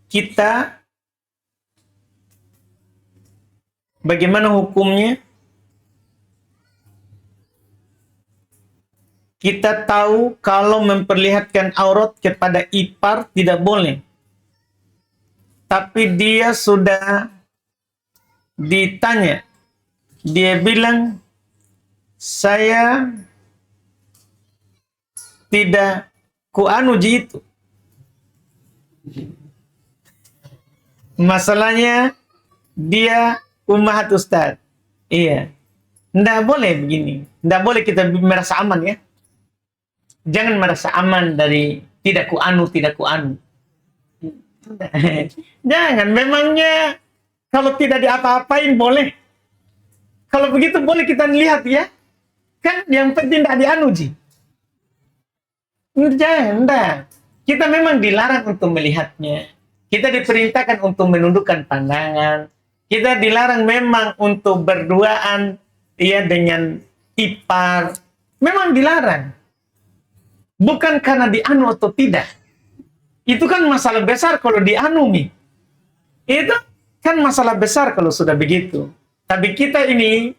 kita? Bagaimana hukumnya? Kita tahu kalau memperlihatkan aurat kepada ipar tidak boleh. Tapi dia sudah ditanya. Dia bilang, "Saya tidak kuanuji itu." Masalahnya dia ummahat Ustaz. Iya. Nggak boleh begini. Nggak boleh kita merasa aman ya. Jangan merasa aman dari tidak kuanu. Jangan. Memangnya kalau tidak diapa-apain boleh. Kalau begitu boleh kita lihat ya. Kan yang penting tidak dianuji. Jangan. Kita memang dilarang untuk melihatnya. Kita diperintahkan untuk menundukkan pandangan. Kita dilarang memang untuk berduaan ya dengan ipar. Memang dilarang. Bukan karena dianu atau tidak. Itu kan masalah besar kalau dianumi. Itu kan masalah besar kalau sudah begitu. Tapi kita ini,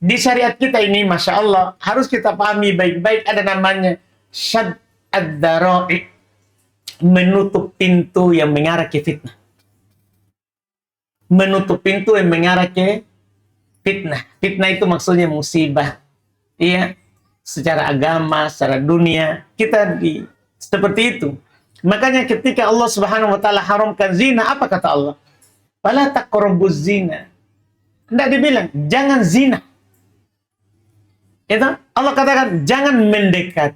di syariat kita ini, Masya Allah, harus kita pahami baik-baik ada namanya syad ad-dara'i. Menutup pintu yang mengarah ke fitnah. Menutup pintu yang mengarah ke fitnah. Fitnah itu maksudnya musibah. Iya, secara agama, secara dunia, kita seperti itu. Makanya ketika Allah Subhanahu wa taala haramkan zina, apa kata Allah? Fala taqrabuz zina. Tidak dibilang jangan zina. Itu Allah katakan jangan mendekat.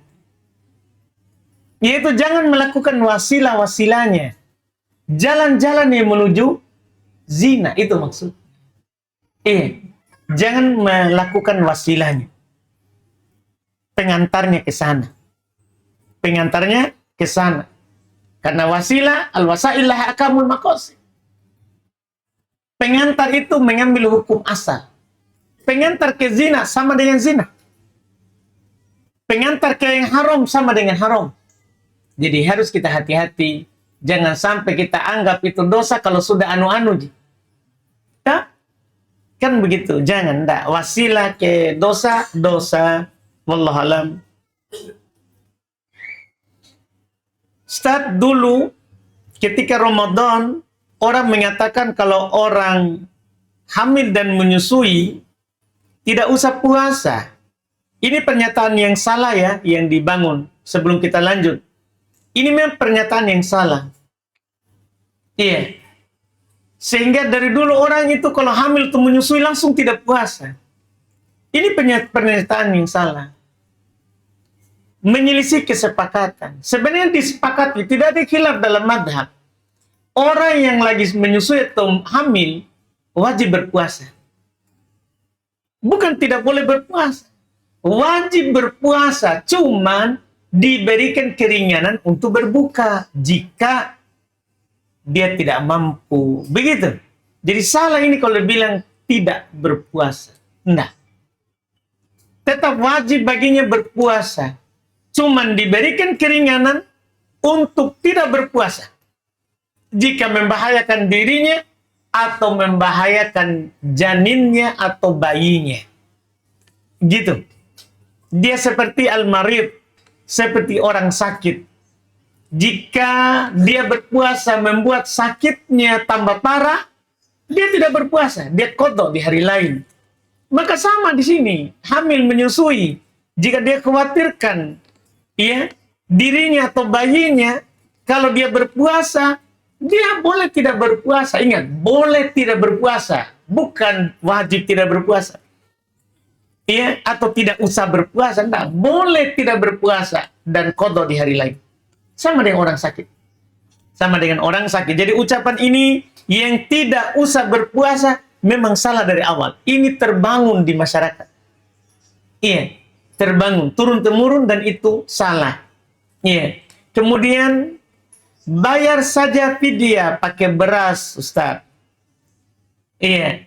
Yaitu jangan melakukan wasilah-wasilahnya. Jalan-jalan yang menuju zina, itu maksud. Jangan melakukan wasilahnya. Pengantarnya ke sana. Karena wasilah, al-wasailah akamul maqasid. Pengantar itu mengambil hukum asal. Pengantar ke zina sama dengan zina. Pengantar ke yang haram sama dengan haram. Jadi harus kita hati-hati. Jangan sampai kita anggap itu dosa kalau sudah anu-anu. Ya? Kan begitu. Jangan. Enggak. Wasilah ke dosa. Wallahualam. Ustaz, dulu ketika Ramadan, orang mengatakan kalau orang hamil dan menyusui tidak usah puasa. Ini pernyataan yang salah ya, yang dibangun sebelum kita lanjut. Ini memang pernyataan yang salah. Iya. Sehingga dari dulu orang itu kalau hamil atau menyusui langsung tidak puasa. Ini pernyataan yang salah. Menyelisih kesepakatan. Sebenarnya disepakati, tidak ada khilaf dalam madhab. Orang yang lagi menyusui atau hamil wajib berpuasa. Bukan tidak boleh berpuasa. Wajib berpuasa, cuman diberikan keringanan untuk berbuka jika dia tidak mampu. Begitu. Jadi salah ini kalau bilang tidak berpuasa. Enggak. Tetap wajib baginya berpuasa. Cuman diberikan keringanan untuk tidak berpuasa jika membahayakan dirinya atau membahayakan janinnya atau bayinya. Gitu. Dia seperti al-marid, seperti orang sakit. Jika dia berpuasa membuat sakitnya tambah parah, dia tidak berpuasa, dia qadha di hari lain. Maka sama di sini, hamil menyusui, jika dia khawatirkan ya dirinya atau bayinya, kalau dia berpuasa, dia boleh tidak berpuasa. Ingat, boleh tidak berpuasa, bukan wajib tidak berpuasa. Ya, atau tidak usah berpuasa, enggak, boleh tidak berpuasa dan qadha di hari lain. Sama dengan orang sakit. Sama dengan orang sakit. Jadi ucapan ini yang tidak usah berpuasa memang salah dari awal. Ini terbangun di masyarakat. Iya, terbangun turun-temurun dan itu salah. Iya. Kemudian bayar saja fidyah pakai beras, Ustaz. Iya.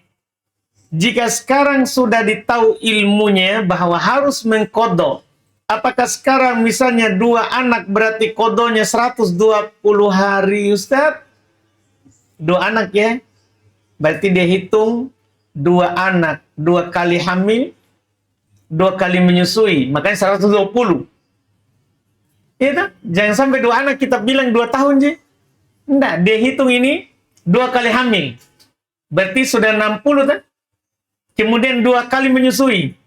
Jika sekarang sudah ditahu ilmunya bahwa harus mengqadha, apakah sekarang misalnya 2 anak berarti qadhanya 120 hari, Ustaz? 2 anak ya. Berarti dia hitung 2 anak, 2 kali hamil, 2 kali menyusui, makanya 120. Iya kan? Jangan sampai 2 anak kita bilang 2 tahun je. Enggak, dia hitung ini 2 kali hamil. Berarti sudah 60 kan? Kemudian 2 kali menyusui.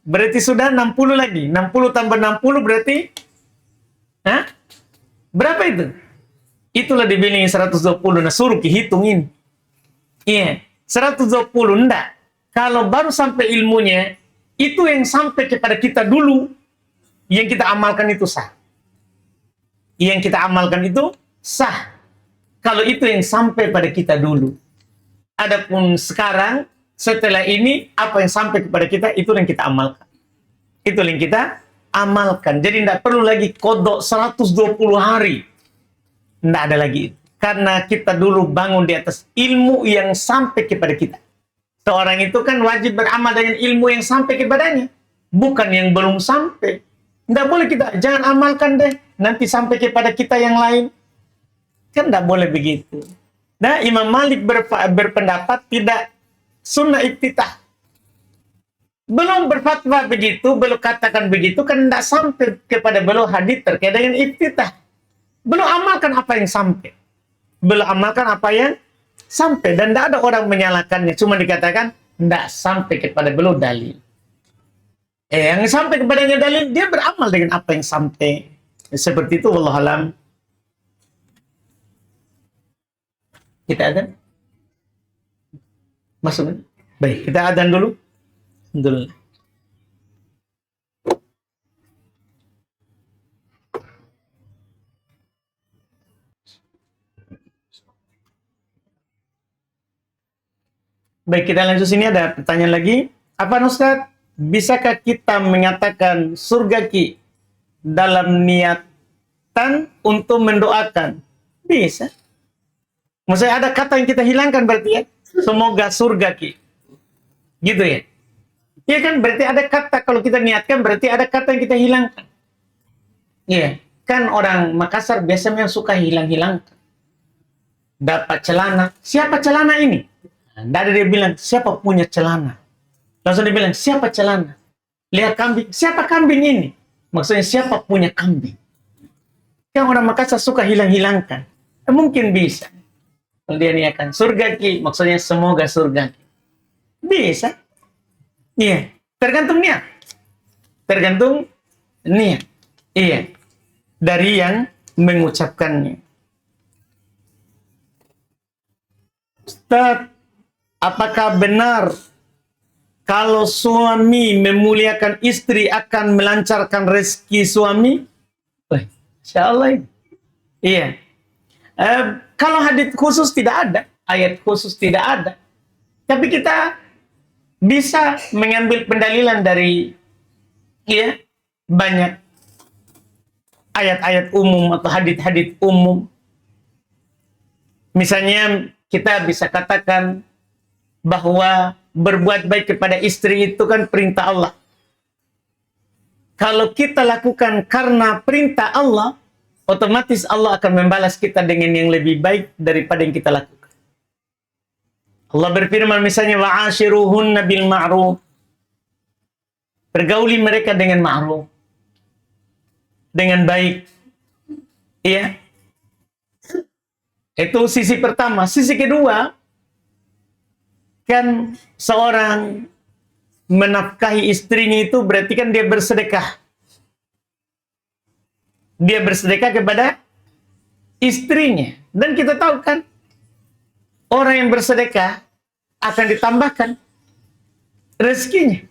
Berarti sudah 60 lagi. 60 tambah 60 berarti berapa itu? Itulah dibilang 120. Nah, suruh dihitungin. Iya, 120 enggak. Kalau baru sampai ilmunya, itu yang sampai kepada kita dulu, yang kita amalkan itu sah. Yang kita amalkan itu sah. Kalau itu yang sampai pada kita dulu. Adapun sekarang, setelah ini, apa yang sampai kepada kita, itu yang kita amalkan. Itu yang kita amalkan. Jadi tidak perlu lagi qadha 120 hari. Tidak ada lagi. Karena kita dulu bangun di atas ilmu yang sampai kepada kita. Seorang itu kan wajib beramal dengan ilmu yang sampai kepadanya. Bukan yang belum sampai. Tidak boleh kita, jangan amalkan deh. Nanti sampai kepada kita yang lain. Kan tidak boleh begitu. Nah, Imam Malik berpendapat tidak sunnah iftitah. Belum berfatwa begitu, belum katakan begitu, kan tidak sampai kepada beliau hadits terkait dengan iftitah. Belum amalkan apa yang sampai. Belum amalkan apa yang sampai. Dan tidak ada orang menyalahkannya. Cuma dikatakan, tidak sampai kepada beliau dalil. Yang sampai kepadanya dalil, dia beramal dengan apa yang sampai. Seperti itu, wallahualam. Kita adzan? Masuk. Baik, kita adzan dulu. Alhamdulillah. Baik, kita lanjut sini ada pertanyaan lagi. Apa Ustaz? Bisakah kita mengatakan surga ki dalam niatan untuk mendoakan? Bisa. Maksudnya ada kata yang kita hilangkan berarti ya. Semoga surga ki. Gitu ya. Iya kan berarti ada kata kalau kita niatkan berarti ada kata yang kita hilangkan. Iya. Kan orang Makassar biasanya suka hilang-hilangkan. Dapat celana. Siapa celana ini? Nah, dia bilang, siapa punya celana? Langsung dia bilang, siapa celana? Lihat kambing. Siapa kambing ini? Maksudnya siapa punya kambing? Kan orang Makassar suka hilang-hilangkan. Mungkin bisa. Kalau dia niatkan surga ki, maksudnya semoga surga ki. Bisa. Iya. Tergantung niat. Tergantung niat. Iya. Dari yang mengucapkannya. Ustaz, apakah benar kalau suami memuliakan istri akan melancarkan rezeki suami? Insya Allah. Iya. Kalau hadits khusus tidak ada, ayat khusus tidak ada. Tapi kita bisa mengambil pendalilan dari banyak ayat-ayat umum atau hadits-hadits umum. Misalnya kita bisa katakan bahwa berbuat baik kepada istri itu kan perintah Allah. Kalau kita lakukan karena perintah Allah, otomatis Allah akan membalas kita dengan yang lebih baik daripada yang kita lakukan. Allah berfirman misalnya, wa'ashiruhunna bil ma'ruf. Pergauli mereka dengan ma'ruf. Dengan baik. Iya. Itu sisi pertama. Sisi kedua, kan seorang menafkahi istrinya itu berarti kan dia bersedekah. Dia bersedekah kepada istrinya. Dan kita tahu kan, orang yang bersedekah akan ditambahkan rezekinya.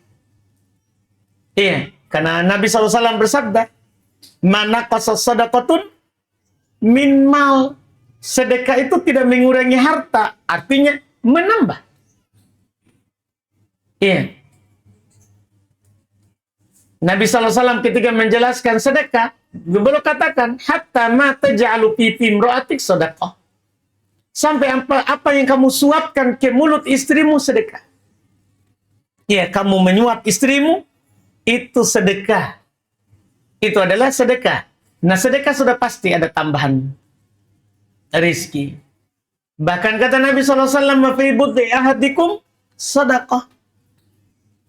Iya, karena Nabi SAW bersabda, mana qasas sadaqatun min mal. Sedekah itu tidak mengurangi harta, artinya menambah. Iya. Nabi SAW ketika menjelaskan sedekah, beliau katakan, hatta ma taj'alu fi imra'atik sedekah. Sampai apa yang kamu suapkan ke mulut istrimu sedekah. Ya, kamu menyuap istrimu, itu sedekah. Itu adalah sedekah. Nah, sedekah sudah pasti ada tambahan rezeki. Bahkan kata Nabi SAW, mafi budhi ahadikum sedekah.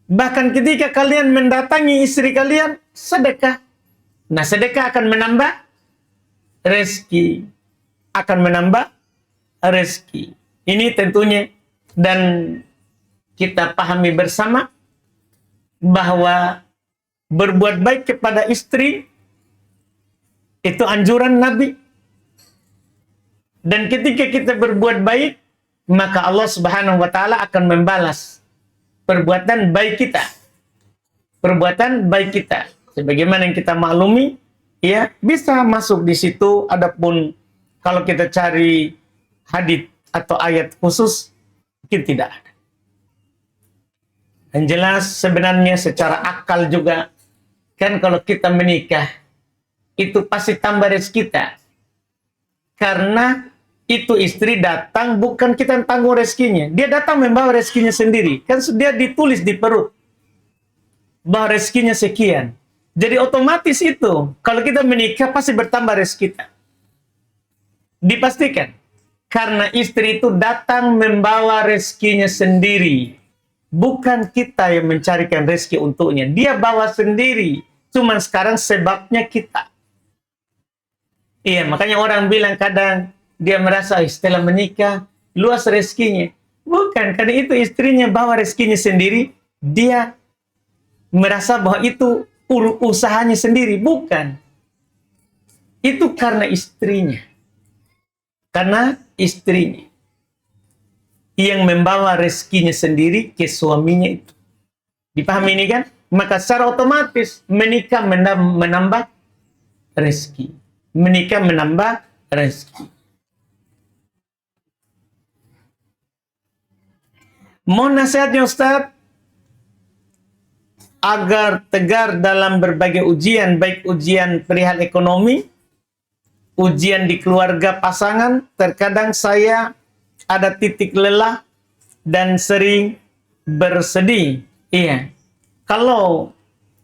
Bahkan ketika kalian mendatangi istri kalian, sedekah. Nah, sedekah akan menambah rezeki. Akan menambah rezeki. Ini tentunya, dan kita pahami bersama, bahwa berbuat baik kepada istri, itu anjuran Nabi. Dan ketika kita berbuat baik, maka Allah Subhanahu wa Ta'ala akan membalas perbuatan baik kita. Perbuatan baik kita. Sebagaimana yang kita maklumi, ya, bisa masuk di situ. Adapun kalau kita cari hadits atau ayat khusus, mungkin tidak ada. Dan jelas sebenarnya secara akal juga, kan kalau kita menikah, itu pasti tambah rezeki kita. Karena itu istri datang, bukan kita yang tanggung rezekinya. Dia datang membawa rezekinya sendiri. Kan dia ditulis di perut bahwa rezekinya sekian. Jadi otomatis itu, kalau kita menikah pasti bertambah rezeki kita. Dipastikan. Karena istri itu datang membawa rezekinya sendiri. Bukan kita yang mencarikan rezeki untuknya. Dia bawa sendiri. Cuman sekarang sebabnya kita. Iya, makanya orang bilang kadang, dia merasa setelah menikah luas rezekinya. Bukan, karena itu istrinya bawa rezekinya sendiri. Dia merasa bahwa itu usahanya sendiri. Bukan. Itu karena istrinya. Karena istrinya yang membawa rezekinya sendiri ke suaminya itu. Dipahami ini kan? Maka secara otomatis menikah menambah rezeki. Menikah menambah rezeki. Mohon nasihatnya Ustaz, agar tegar dalam berbagai ujian, baik ujian perihal ekonomi, ujian di keluarga pasangan. Terkadang saya ada titik lelah dan sering bersedih. Iya. Kalau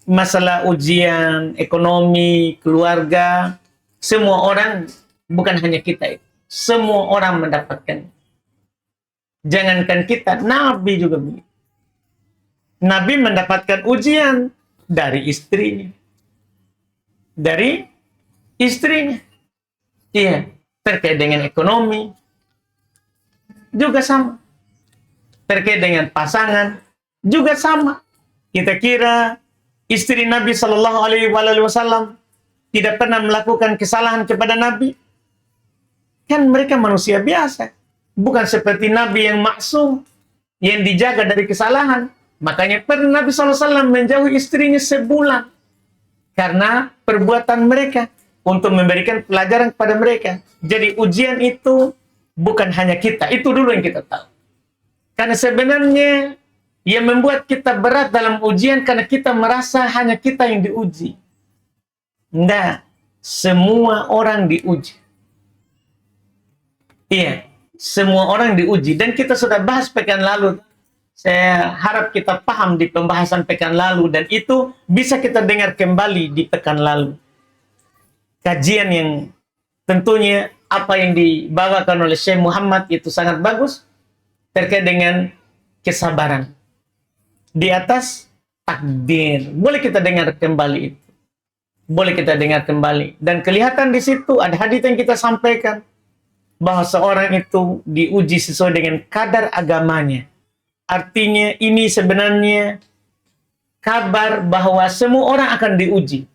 masalah ujian ekonomi, keluarga, semua orang, bukan hanya kita, semua orang mendapatkan. Jangankan kita, Nabi juga begitu. Nabi mendapatkan ujian dari istrinya. Dari istrinya. Iya, terkait dengan ekonomi. Juga sama. Terkait dengan pasangan. Juga sama. Kita kira istri Nabi SAW tidak pernah melakukan kesalahan kepada Nabi. Kan mereka manusia biasa. Bukan seperti Nabi yang maksum, yang dijaga dari kesalahan. Makanya pernah Nabi SAW menjauhi istrinya sebulan. Karena perbuatan mereka. Untuk memberikan pelajaran kepada mereka. Jadi ujian itu bukan hanya kita. Itu dulu yang kita tahu. Karena sebenarnya yang membuat kita berat dalam ujian karena kita merasa hanya kita yang diuji. Enggak. Semua orang diuji. Iya. Semua orang diuji. Dan kita sudah bahas pekan lalu. Saya harap kita paham di pembahasan pekan lalu dan itu bisa kita dengar kembali di pekan lalu. Kajian yang tentunya apa yang dibawakan oleh Syekh Muhammad itu sangat bagus terkait dengan kesabaran di atas takdir. Boleh kita dengar kembali itu. Boleh kita dengar kembali. Dan kelihatan di situ ada hadis yang kita sampaikan bahwa seorang itu diuji sesuai dengan kadar agamanya. Artinya ini sebenarnya kabar bahwa semua orang akan diuji.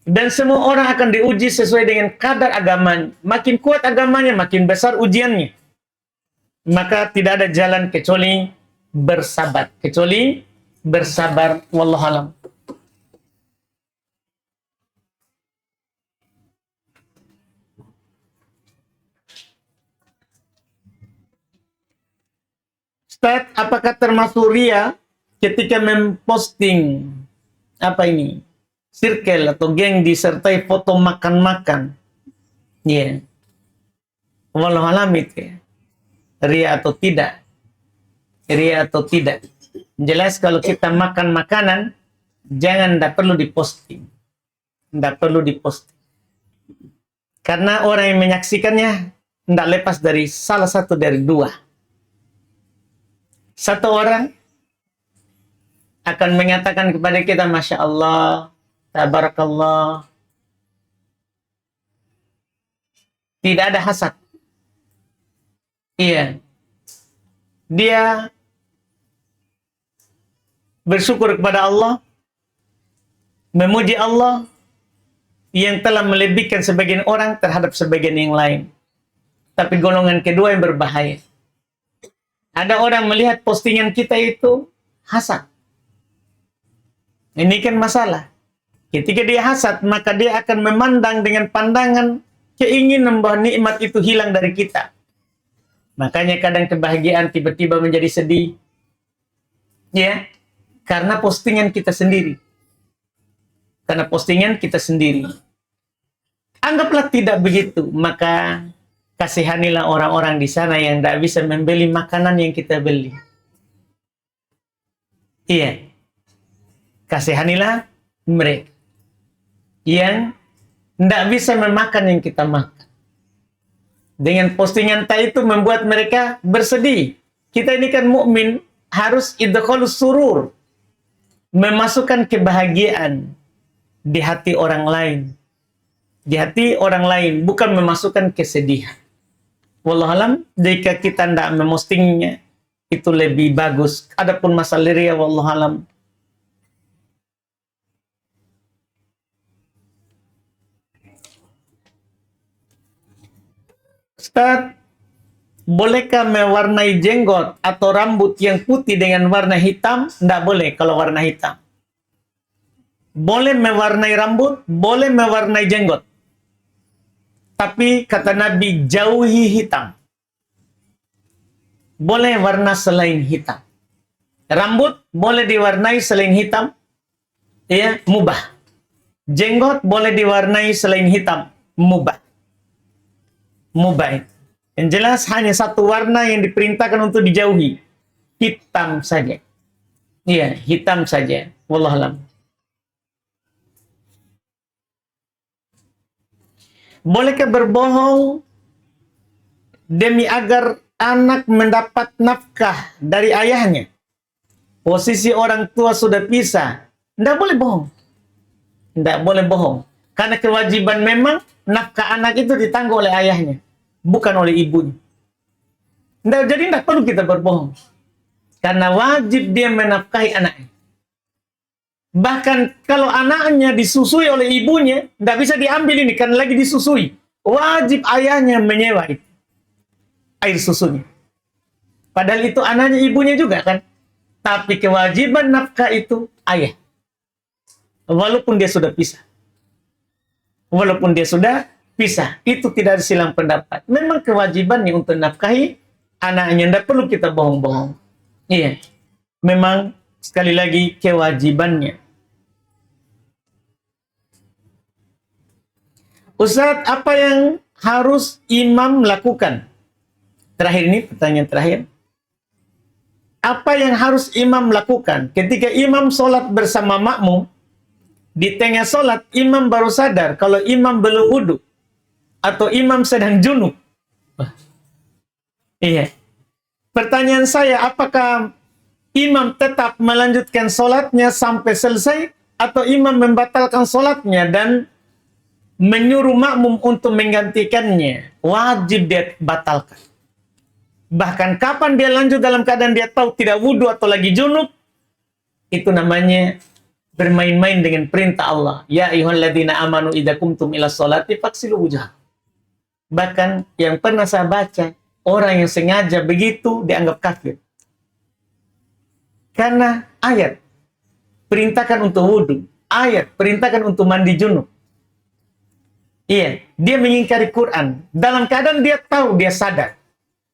Dan semua orang akan diuji sesuai dengan kadar agamanya. Makin kuat agamanya, makin besar ujiannya. Maka tidak ada jalan kecuali bersabar. Kecuali bersabar. Wallahualam. Ustaz, apakah termasuk ria ketika memposting apa ini? Circle atau geng disertai foto makan-makan? Iya. Wallahualam itu ya. Ria atau tidak? Ria atau tidak? Jelas kalau kita makan makanan, tidak perlu diposting. Tidak perlu diposting. Karena orang yang menyaksikannya tidak lepas dari salah satu dari dua. Satu orang akan mengatakan kepada kita, Masya Allah, Tabarakallah. Tidak ada hasad. Iya. Dia bersyukur kepada Allah, memuji Allah yang telah melebihkan sebagian orang terhadap sebagian yang lain. Tapi golongan kedua yang berbahaya. Ada orang melihat postingan kita itu hasad. Ini kan masalah. Ketika dia hasad, maka dia akan memandang dengan pandangan keinginan bahwa nikmat itu hilang dari kita. Makanya kadang kebahagiaan tiba-tiba menjadi sedih. Ya, karena postingan kita sendiri. Karena postingan kita sendiri. Anggaplah tidak begitu, maka kasihanilah orang-orang di sana yang tidak bisa membeli makanan yang kita beli. Iya. Kasihanilah mereka yang tidak bisa memakan yang kita makan. Dengan postingan itu membuat mereka bersedih. Kita ini kan mukmin, harus idkhalus surur. Memasukkan kebahagiaan di hati orang lain. Di hati orang lain, bukan memasukkan kesedihan. Wallahualam, jika kita tidak memostingnya, itu lebih bagus. Adapun masalah ria, wallahualam. Ustaz, bolehkah mewarnai jenggot atau rambut yang putih dengan warna hitam? Tidak boleh kalau warna hitam. Boleh mewarnai rambut, boleh mewarnai jenggot. Tapi kata Nabi, jauhi hitam. Boleh warna selain hitam. Rambut boleh diwarnai selain hitam. Ya, mubah. Jenggot boleh diwarnai selain hitam. Mubah. Mubah. Yang jelas hanya satu warna yang diperintahkan untuk dijauhi. Hitam saja. Iya, hitam saja. Wallahualam. Bolehkah berbohong demi agar anak mendapat nafkah dari ayahnya? Posisi orang tua sudah pisah. Tidak boleh bohong. Tidak boleh bohong. Karena kewajiban memang nafkah anak itu ditanggung oleh ayahnya. Bukan oleh ibunya. Jadi tidak perlu kita berbohong. Karena wajib dia menafkahi anaknya. Bahkan kalau anaknya disusui oleh ibunya, tidak bisa diambil ini karena lagi disusui. Wajib ayahnya menyewa itu, air susunya. Padahal itu anaknya ibunya juga kan. Tapi kewajiban nafkah itu ayah. Walaupun dia sudah pisah. Walaupun dia sudah pisah. Itu tidak ada silang pendapat. Memang kewajibannya untuk nafkahi anaknya. Tidak perlu kita bohong-bohong. Iya. Memang sekali lagi kewajibannya. Ustaz, apa yang harus imam lakukan? Terakhir ini, pertanyaan terakhir. Apa yang harus imam lakukan? Ketika imam sholat bersama makmum, di tengah sholat, imam baru sadar kalau imam belum wudhu. Atau imam sedang junub. Iya. Pertanyaan saya, apakah imam tetap melanjutkan sholatnya sampai selesai? Atau imam membatalkan sholatnya dan menyuruh makmum untuk menggantikannya? Wajib dia batalkan. Bahkan kapan dia lanjut dalam keadaan dia tahu tidak wudhu atau lagi junub, itu namanya bermain-main dengan perintah Allah. Ya ayyuhalladzina amanu idza qumtum ila sholati faghsilu wujuhakum. Bahkan yang pernah saya baca, orang yang sengaja begitu dianggap kafir. Karena ayat perintahkan untuk wudhu, ayat perintahkan untuk mandi junub. Iya, dia mengingkari Quran. Dalam keadaan dia tahu, dia sadar.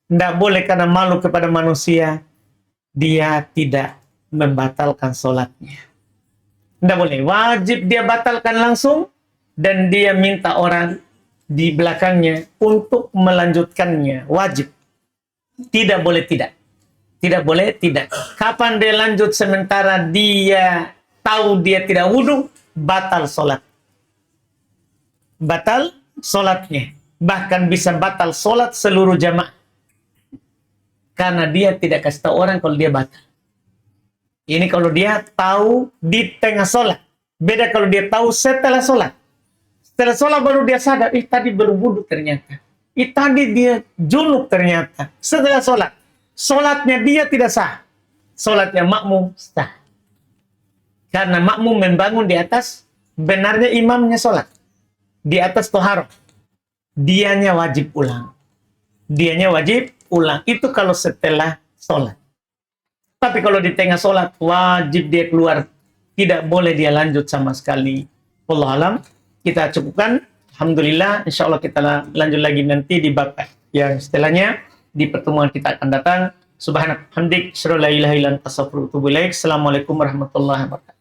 Tidak boleh karena malu kepada manusia, dia tidak membatalkan sholatnya. Tidak boleh. Wajib dia batalkan langsung, dan dia minta orang di belakangnya untuk melanjutkannya. Wajib. Tidak boleh tidak. Tidak boleh tidak. Kapan dia lanjut sementara dia tahu dia tidak wudhu, batal sholat. Batal sholatnya. Bahkan bisa batal sholat seluruh jamaah. Karena dia tidak kasih tahu orang kalau dia batal. Ini kalau dia tahu di tengah sholat. Beda kalau dia tahu setelah sholat. Setelah sholat baru dia sadar, tadi belum wudhu ternyata. Tadi dia junub ternyata. Setelah sholat. Sholatnya dia tidak sah. Sholatnya makmum sah. Karena makmum membangun di atas benarnya imamnya sholat. Di atas toharoh. Dianya wajib ulang. Dianya wajib ulang. Itu kalau setelah sholat. Tapi kalau di tengah sholat, wajib dia keluar. Tidak boleh dia lanjut sama sekali. Wallahu alam. Kita cukupkan. Alhamdulillah. Insya Allah kita lanjut lagi nanti di bab yang setelahnya. Di pertemuan kita akan datang. Subhanak hamdik. Asyhadu an la ilaha illa anta astaghfiruka wa atubu ilaik. Assalamualaikum warahmatullahi wabarakatuh.